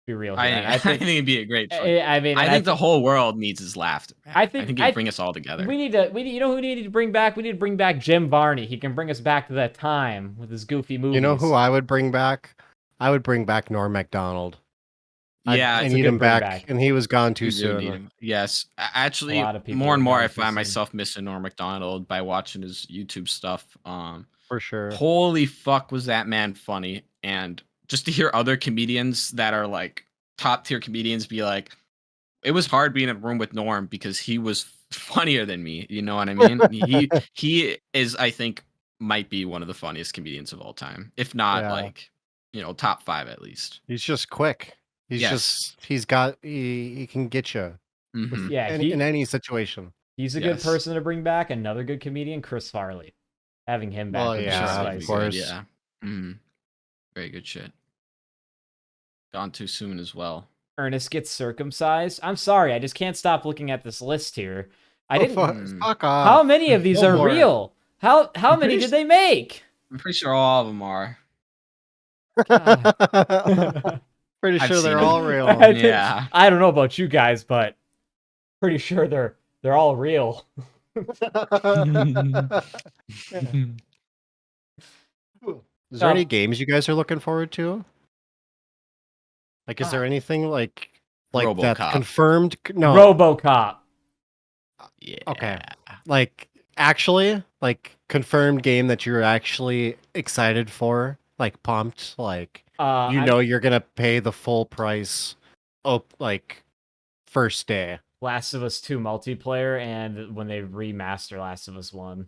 Be real here. I think it'd be a great choice. I think the whole world needs his laughter. I think it'd bring us all together. We need you know who we need to bring back? We need to bring back Jim Varney. He can bring us back to that time with his goofy movies. You know who I would bring back? I would bring back Norm Macdonald. I need him back, and he was gone too soon. Yes, actually, more and more I find myself missing Norm Macdonald by watching his YouTube stuff. For sure. Holy fuck, was that man funny? And just to hear other comedians that are like top tier comedians be like, it was hard being in a room with Norm because he was funnier than me. You know what I mean? he is, I think, might be one of the funniest comedians of all time, if not like, top 5 at least. He's just quick. He can get you. Mm-hmm. In any situation. He's a good person to bring back. Another good comedian, Chris Farley. Having him back. Of course. Yeah. Mm-hmm. Very good shit. Gone too soon as well. Ernest gets circumcised. I'm sorry, I just can't stop looking at this list here. Fuck off. How many of these are real? How many did they make? I'm pretty sure all of them are. Pretty sure they're all real. Yeah. I don't know about you guys, but pretty sure they're all real. Is there any games you guys are looking forward to? Like, is there anything like RoboCop. that confirmed? No. RoboCop. Yeah. Okay. Like, actually, like confirmed game that you're actually excited for, like pumped, like you're gonna pay the full price. Oh, like first day. Last of Us 2 multiplayer, and when they remaster Last of Us 1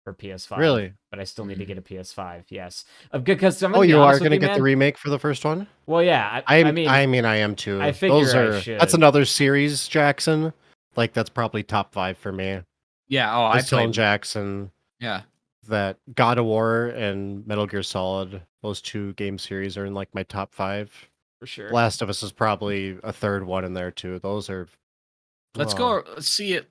for PS5. Really? But I still need to get a PS5. Yes, because you are gonna get the remake for the first one? Well, yeah. I am too. I figure I should. That's another series, Jackson. Like that's probably top 5 for me. Yeah. Oh, I played Jackson. Yeah. That God of War and Metal Gear Solid, those 2 game series are in like my top 5 for sure. Last of Us is probably a third one in there too. Those are. Let's see it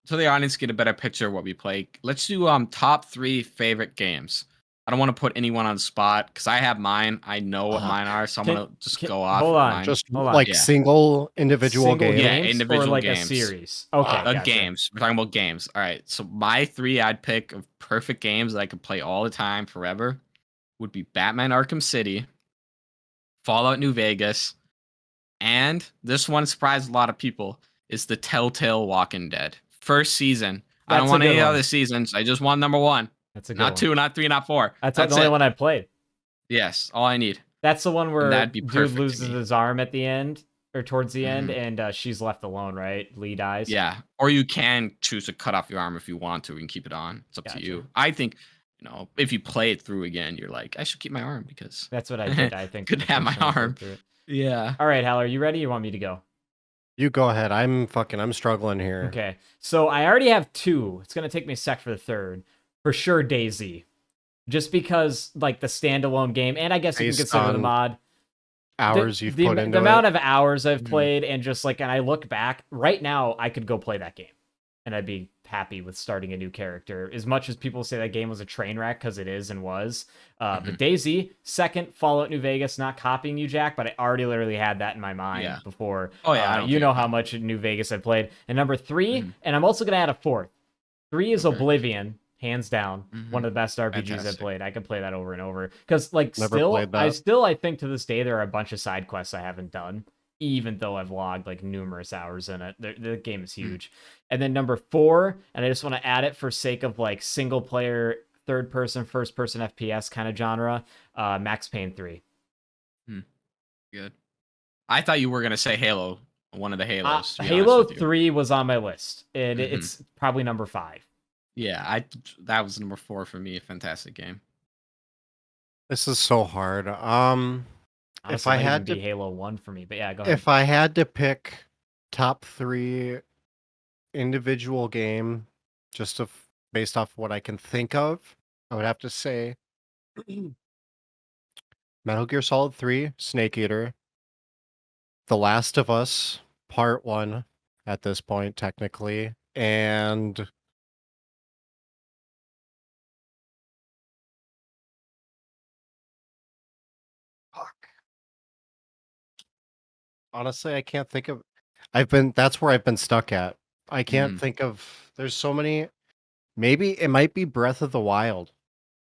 so the audience get a better picture of what we play. Let's do top 3 favorite games. I don't want to put anyone on the spot because I have mine. I know what mine are, so I'm gonna just go off. Hold on, mine. Single individual games. Yeah, individual or games. A series. Okay, games. We're talking about games. All right. So my 3 I'd pick of perfect games that I could play all the time forever would be Batman: Arkham City, Fallout New Vegas, and this one surprised a lot of people. Is the Telltale Walking Dead first season. I don't want any other seasons. I just want number 1. That's a good not one. 2, not 3, not 4. That's the only one I played. Yes, all I need. That's the one where dude loses his arm at the end or towards the end, and she's left alone, right? Lee dies. Yeah, or you can choose to cut off your arm if you want to and keep it on. It's up to you. I think, if you play it through again, you're like, I should keep my arm because that's what I did. I think could have my arm. Yeah. All right, Hal, are you ready? Or you want me to go? You go ahead. I'm struggling here. Okay. So I already have 2. It's going to take me a sec for the third. For sure, DayZ. Just because, like, the standalone game, and I guess you can consider the mod. Hours you've put into it. The amount of hours I've played, and just, like, and I look back, right now, I could go play that game. And I'd be happy with starting a new character. As much as people say that game was a train wreck, because it is and was. But DayZ, second, Fallout New Vegas, not copying you, Jack, but I already literally had that in my mind before. Oh, yeah. You know how much New Vegas I played. And number 3, and I'm also going to add a 4th. 3 is Oblivion, hands down. One of the best RPGs I've played. I could play that over and over. Because, like, I think to this day, there are a bunch of side quests I haven't done, even though I've logged, like, numerous hours in it. The game is huge. And then number 4, and I just want to add it for sake of, like, single-player, third-person, first-person FPS kind of genre, Max Payne 3. Good. I thought you were going to say Halo. One of the Halos. Halo 3 was on my list. It's probably number 5. Yeah, that was number 4 for me. A fantastic game. This is so hard. Honestly, if I had to be Halo 1 for me, but yeah, go ahead. If I had to pick top 3 individual game, just based off what I can think of, I would have to say Metal Gear Solid 3, Snake Eater, The Last of Us Part 1 at this point, technically, and honestly, I can't think of. That's where I've been stuck at. I can't think of. There's so many. Maybe it might be Breath of the Wild.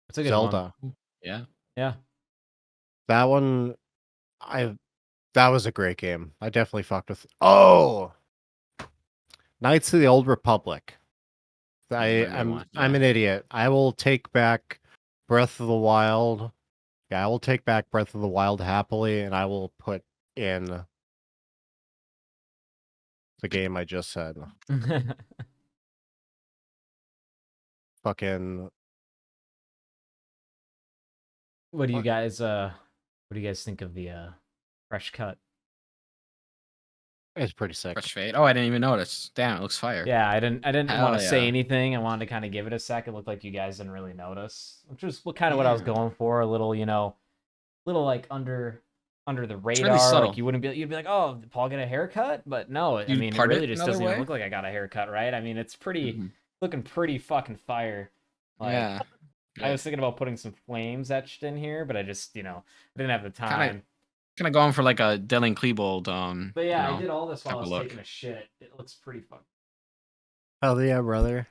It's a good Zelda. one. Yeah. That one, that was a great game. I definitely fucked with. Oh, Knights of the Old Republic. I'm an idiot. I will take back Breath of the Wild. Yeah, I will take back Breath of the Wild happily, and I will put in the game I just said. Fucking. What do you guys think of the fresh cut? It's pretty sick. Fresh fade. Oh, I didn't even notice. Damn, it looks fire. Yeah, I didn't want to say anything. I wanted to kind of give it a sec. It looked like you guys didn't really notice, which was what I was going for. A little, little like under the radar. Really like you'd be like, oh, did Paul get a haircut? But no, I mean, it really just doesn't even look like I got a haircut, right? I mean, it's looking pretty fucking fire. Like, I was thinking about putting some flames etched in here, but I just, I didn't have the time. Kind of going for like a Dylan Klebold. But yeah, I did all this while I was taking a shit. It looks pretty fun. Hell yeah, brother.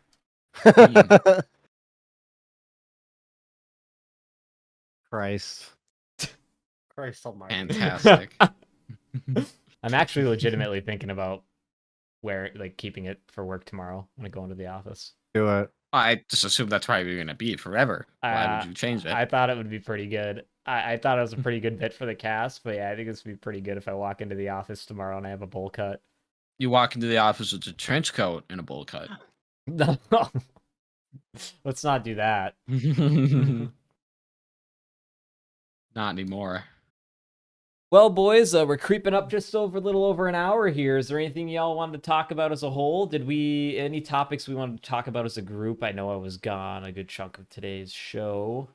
Christ almighty. Fantastic. I'm actually legitimately thinking about keeping it for work tomorrow when I go into the office. Do it. I just assumed that's probably going to be forever. Why would you change it? I thought it would be pretty good. I thought it was a pretty good bit for the cast, but yeah, I think this would be pretty good if I walk into the office tomorrow and I have a bowl cut. You walk into the office with a trench coat and a bowl cut. No. Let's not do that. Not anymore. Well, boys, we're creeping up just a little over an hour here. Is there anything y'all wanted to talk about as a whole? Any topics we wanted to talk about as a group? I know I was gone a good chunk of today's show.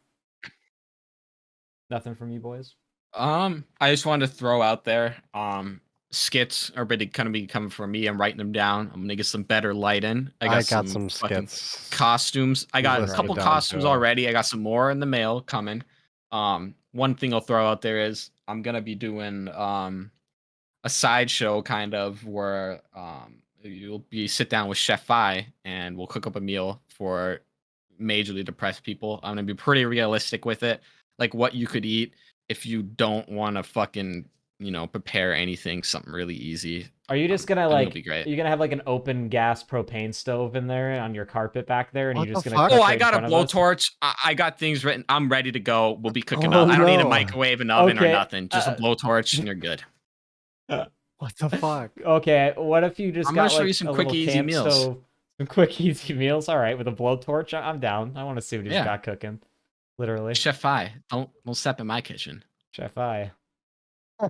Nothing from you boys? I just wanted to throw out there, skits are going to be coming from me. I'm writing them down. I'm going to get some better lighting. I got some skits. Costumes. I got a couple costumes already. I got some more in the mail coming. One thing I'll throw out there is I'm gonna be doing a sideshow kind of where you'll sit down with Chef I and we'll cook up a meal for majorly depressed people. I'm gonna be pretty realistic with it, like what you could eat if you don't want to fucking prepare anything, something really easy. Are you just gonna it'll be great. You're gonna have like an open gas propane stove in there on your carpet back there, and you're just gonna? Oh, I got a blowtorch. I got things written. I'm ready to go. We'll be cooking up. I don't need a microwave, an oven, or nothing. Just a blowtorch, and you're good. What the fuck? Okay, what if you just I'm got gonna show you some quick, easy meals. Stove, some quick, easy meals. All right, with a blowtorch, I'm down. I want to see what he's got cooking. Literally, Chef I. Don't step in my kitchen. Chef I.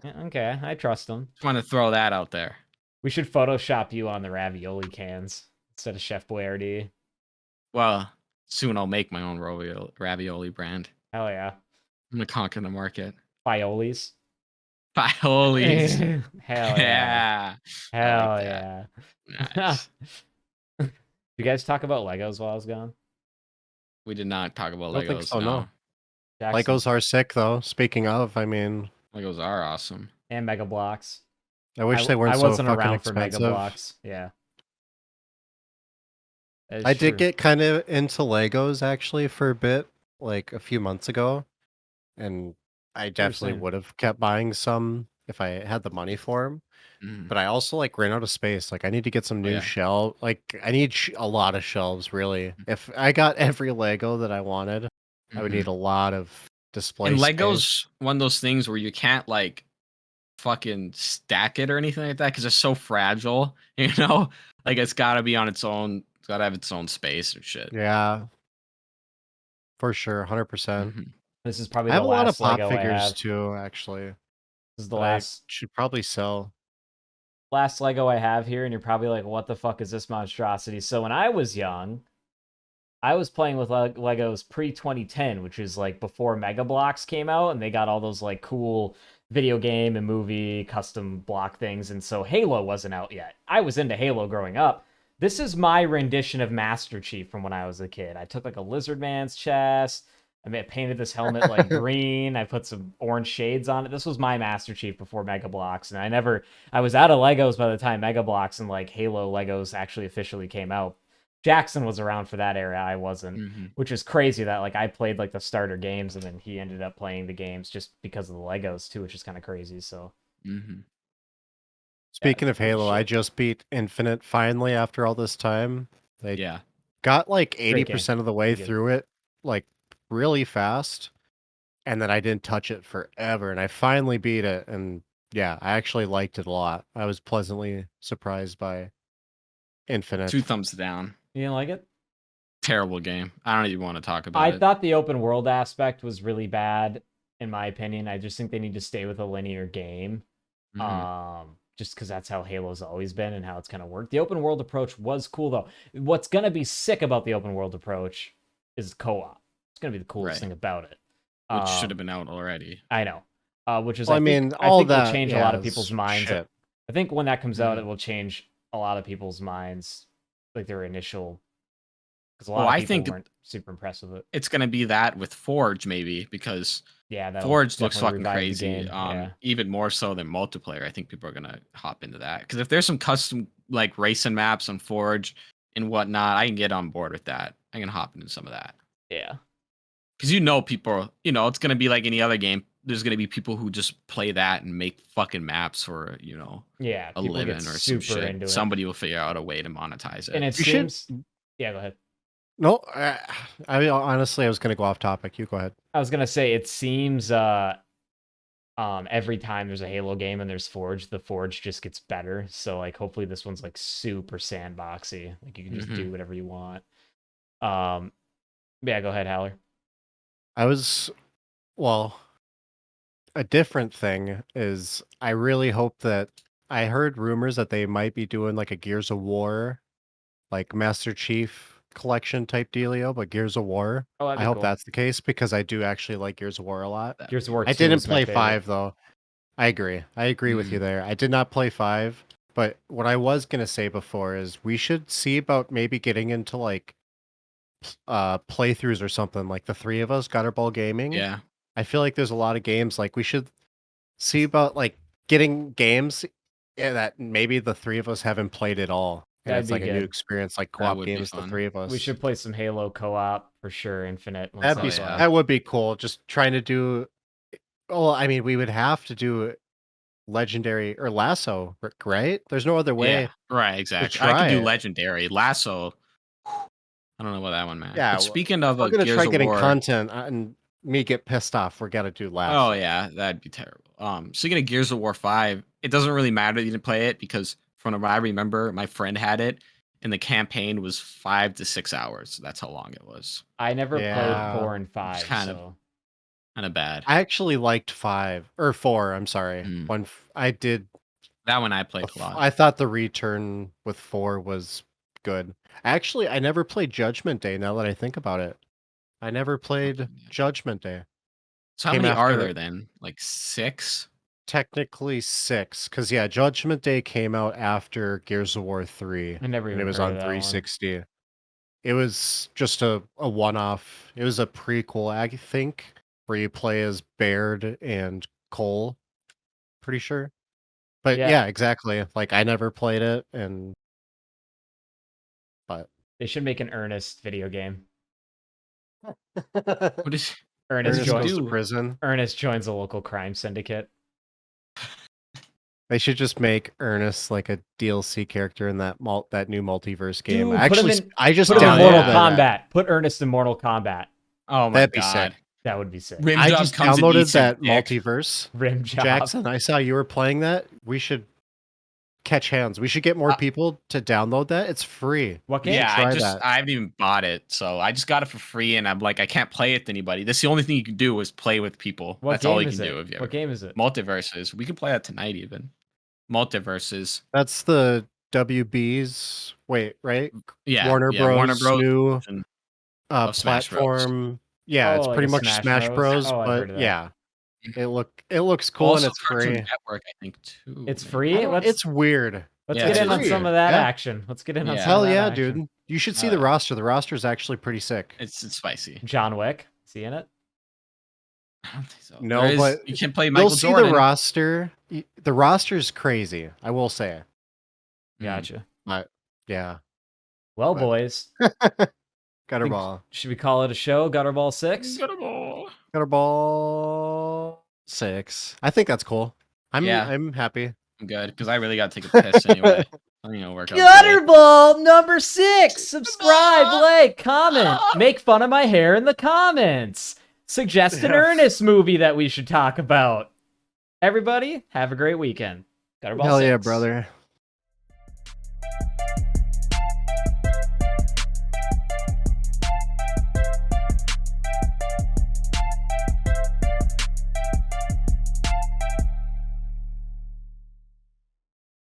Yeah, okay, I trust him. Just want to throw that out there. We should Photoshop you on the ravioli cans instead of Chef Boyardee. Well, soon I'll make my own ravioli brand. Hell yeah. I'm going to conquer the market. Fiolis. Fiolis. Hell yeah. Hell yeah. Nice. You guys talk about Legos while I was gone? We did not talk about I don't think Legos. so, no. Jackson Legos are sick, though. Speaking of, I mean, Legos are awesome. and Mega Blocks. I wish they weren't I so wasn't fucking around for Mega expensive. Blocks. Yeah. That I is did true. get kind of into Legos actually for a bit, like a few months ago, and I definitely Same. would have kept buying some if I had the money for them. Mhm. But I also like ran out of space. Like I need to get some Oh, new yeah. shelf. Like I need a lot of shelves, really. If I got every Lego that I wanted, I would need Mhm. a lot of display And space. Legos, one of those things where you can't like fucking stack it or anything like that because it's so fragile. You know, like it's got to be on its own. It's got to have its own space and shit. Yeah, for sure, 100%. Mhm. This is probably I the have a lot of last pop Lego I figures have. too, actually, This is the that I last should probably sell. Lego I have here, and you're probably like, what the fuck is this monstrosity? So when I was young, I was playing with Legos pre 2010, which is like before Mega Blocks came out, and they got all those like cool video game and movie custom block things. And so Halo wasn't out yet. I was into Halo growing up. This is my rendition of Master Chief from when I was a kid. I took like a lizard man's chest. Painted this helmet like green. I put some orange shades on it. This was my Master Chief before Mega Blocks, and I was out of Legos by the time Mega Blocks and like Halo Legos actually officially came out. Jackson was around for that era. I wasn't, which is crazy that like I played like the starter games and then he ended up playing the games just because of the Legos too, which is kind of crazy. So Speaking of Halo, I just beat Infinite finally after all this time. I Yeah. got like Great game. 80% of the way Pretty good. through it, like really fast, and then I didn't touch it forever, and I finally beat it, and yeah, I actually liked it a lot. I was pleasantly surprised by Infinite. 2 thumbs down. You didn't like it? Terrible game. I don't even want to talk about I it. thought the open world aspect was really bad, in my opinion. I just think they need to stay with a linear game. Just because that's how Halo's always been and how it's kind of worked. The open world approach was cool though. What's gonna be sick about the open world approach is co-op. It's gonna be the coolest thing about it. Which should have been out already. I know. Which is Well, I think all that will change a lot of people's minds. shit. I think when that comes out, it will change a lot of people's minds, like their initial. Because a lot of people weren't super impressed with it. It's gonna be that with Forge maybe because that'll Forge looks definitely fucking revive the crazy. game, Even more so than multiplayer. I think people are gonna hop into that because if there's some custom like racing maps on Forge and whatnot, I can get on board with that. I can hop into some of that. Yeah. Because people, it's gonna be like any other game. There's gonna be people who just play that and make fucking maps for a living or some shit. Somebody will figure out a way to monetize it. And it seems. Yeah, go ahead. No, I mean, honestly, I was gonna go off topic. You go ahead. I was gonna say it seems every time there's a Halo game and there's Forge, the Forge just gets better. So like hopefully this one's like super sandboxy. Like you can just do whatever you want. Yeah, go ahead, Haller. A different thing is I really hope that I heard rumors that they might be doing like a Gears of War, like Master Chief collection type dealio, but Gears of War. I hope that's the case because I do actually like Gears of War a lot. Gears of War 2 I didn't play 5 though. I agree with you there. I did not play 5, but what I was gonna say before is we should see about maybe getting into like playthroughs or something like the 3 of us, Gutterball Gaming. Yeah. I feel like there's a lot of games like we should see about like getting games that maybe the 3 of us haven't played at all. And it's like a new experience, like co-op games, the 3 of us. We should play some Halo co-op for sure, Infinite. That would be cool. Just trying to do. Well, I mean, we would have to do Legendary or Lasso, right? There's no other way. Yeah, right, exactly. I could do Legendary. Lasso. I don't know what that one meant. Yeah. But speaking of we're gonna Gears try of getting War, content and me get pissed off. We got to do Lasso. Oh yeah, that'd be terrible. Speaking of Gears of War 5, it doesn't really matter that you didn't play it because from what I remember, my friend had it, and the campaign was 5 to 6 hours. That's how long it was. I never played 4 and 5. Kind of bad. I actually liked 5 or 4. I'm sorry. When I did that one, I played a lot. I thought the return with 4 was good. Actually, I never played Judgment Day. Now that I think about it, I never played Judgment Day. So how many are there then? Like 6? Technically 6, because Judgment Day came out after Gears of War 3. I never even and it was heard on of that 360. it was just a one-off. It was a prequel, I think, where you play as Baird and Cole. Pretty sure. But Yeah. yeah, exactly. Like I never played it, but They should make an Ernest video game. What is Ernest Ernest goes to do? prison. Ernest joins a local crime syndicate. They should just make Ernest like a DLC character in that that new multiverse game. Dude, I just put him in downloaded Mortal downloaded that. Kombat. Put Ernest in Mortal Kombat. Oh my That'd be god. sick. That would be sick. Rim I job just comes and downloaded eats your that dick. multiverse. Rim job. Jackson, I saw you were playing that. We should catch hands. We should get more people to download that. It's free. What game? Yeah, try that. I haven't even bought it, so I just got it for free, and I'm like, I can't play it with anybody. That's the only thing you can do is play with people. What That's game all you is can it? do. If you What game is it? Multiverses. We can play that tonight, even. Multiverses. That's the WB's. Wait, right? Yeah, Warner Bros. Warner Bros. New and- of Smash Bros. platform. Yeah, Oh, it's like pretty a much Smash Smash Bros? Bros. Oh, I've heard But of that. yeah, it looks cool Also and it's Cartoon free. Network, I think too. It's maybe. free? It's weird. Let's Yeah, get it's in on free. some of that Yeah. action. Let's get in on Yeah. some Hell of that yeah, action. dude! You should see the roster. The roster is actually pretty sick. It's spicy. John Wick. See in it? I don't think so. No, There is- but you can play Michael You'll see Jordan. the roster. The roster's crazy. I will say. Gotcha. Yeah. Well, But- boys, Gutterball. should we call it a show? Gutterball 6? Gutterball. Gutterball 6. I think that's cool. I'm happy. I'm good because I really got to take a piss anyway. I don't even work out. Gutterball number 6. Subscribe, like, comment. Make fun of my hair in the comments. Suggest an Yeah. Ernest movie that we should talk about. Everybody, have a great weekend. Gutterball Hell 6. yeah, brother.